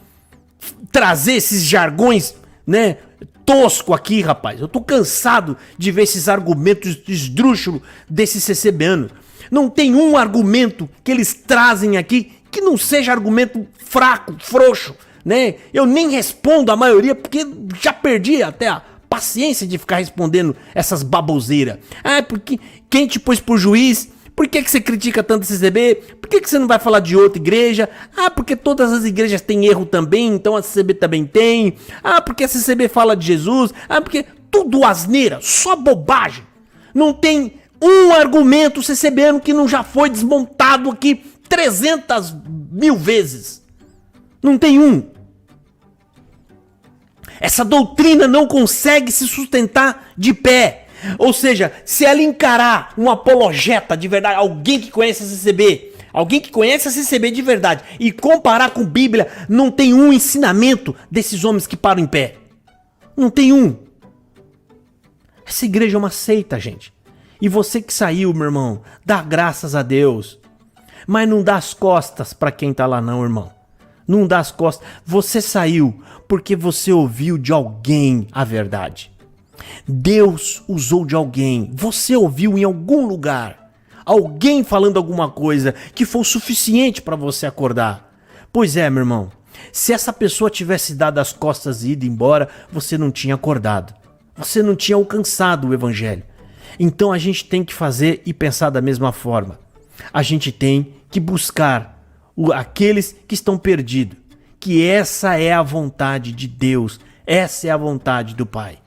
trazer esses jargões, né, tosco aqui, rapaz. Eu tô cansado de ver esses argumentos esdrúxulos desse CCBano. Não tem um argumento que eles trazem aqui que não seja argumento fraco, frouxo, né? Eu nem respondo a maioria porque já perdi até a paciência de ficar respondendo essas baboseiras. Ah, porque quem te pôs por juiz? Por que você critica tanto a CCB? Por que você não vai falar de outra igreja? Ah, porque todas as igrejas têm erro também, então a CCB também tem. Ah, porque a CCB fala de Jesus. Ah, porque tudo asneira, só bobagem. Não tem um argumento CCBano que não já foi desmontado aqui 300 mil vezes. Não tem um. Essa doutrina não consegue se sustentar de pé. Ou seja, se ela encarar um apologeta de verdade, alguém que conhece a CCB, alguém que conhece a CCB de verdade, e comparar com Bíblia, não tem um ensinamento desses homens que param em pé. Não tem um. Essa igreja é uma seita, gente. E você que saiu, meu irmão, dá graças a Deus. Mas não dá as costas pra quem tá lá não, irmão. Não dá as costas. Você saiu porque você ouviu de alguém a verdade. Deus usou de alguém. Você ouviu em algum lugar alguém falando alguma coisa que foi o suficiente pra você acordar. Pois é, meu irmão. Se essa pessoa tivesse dado as costas e ido embora, você não tinha acordado. Você não tinha alcançado o evangelho. Então a gente tem que fazer e pensar da mesma forma. A gente tem que buscar aqueles que estão perdidos. Que essa é a vontade de Deus. Essa é a vontade do Pai.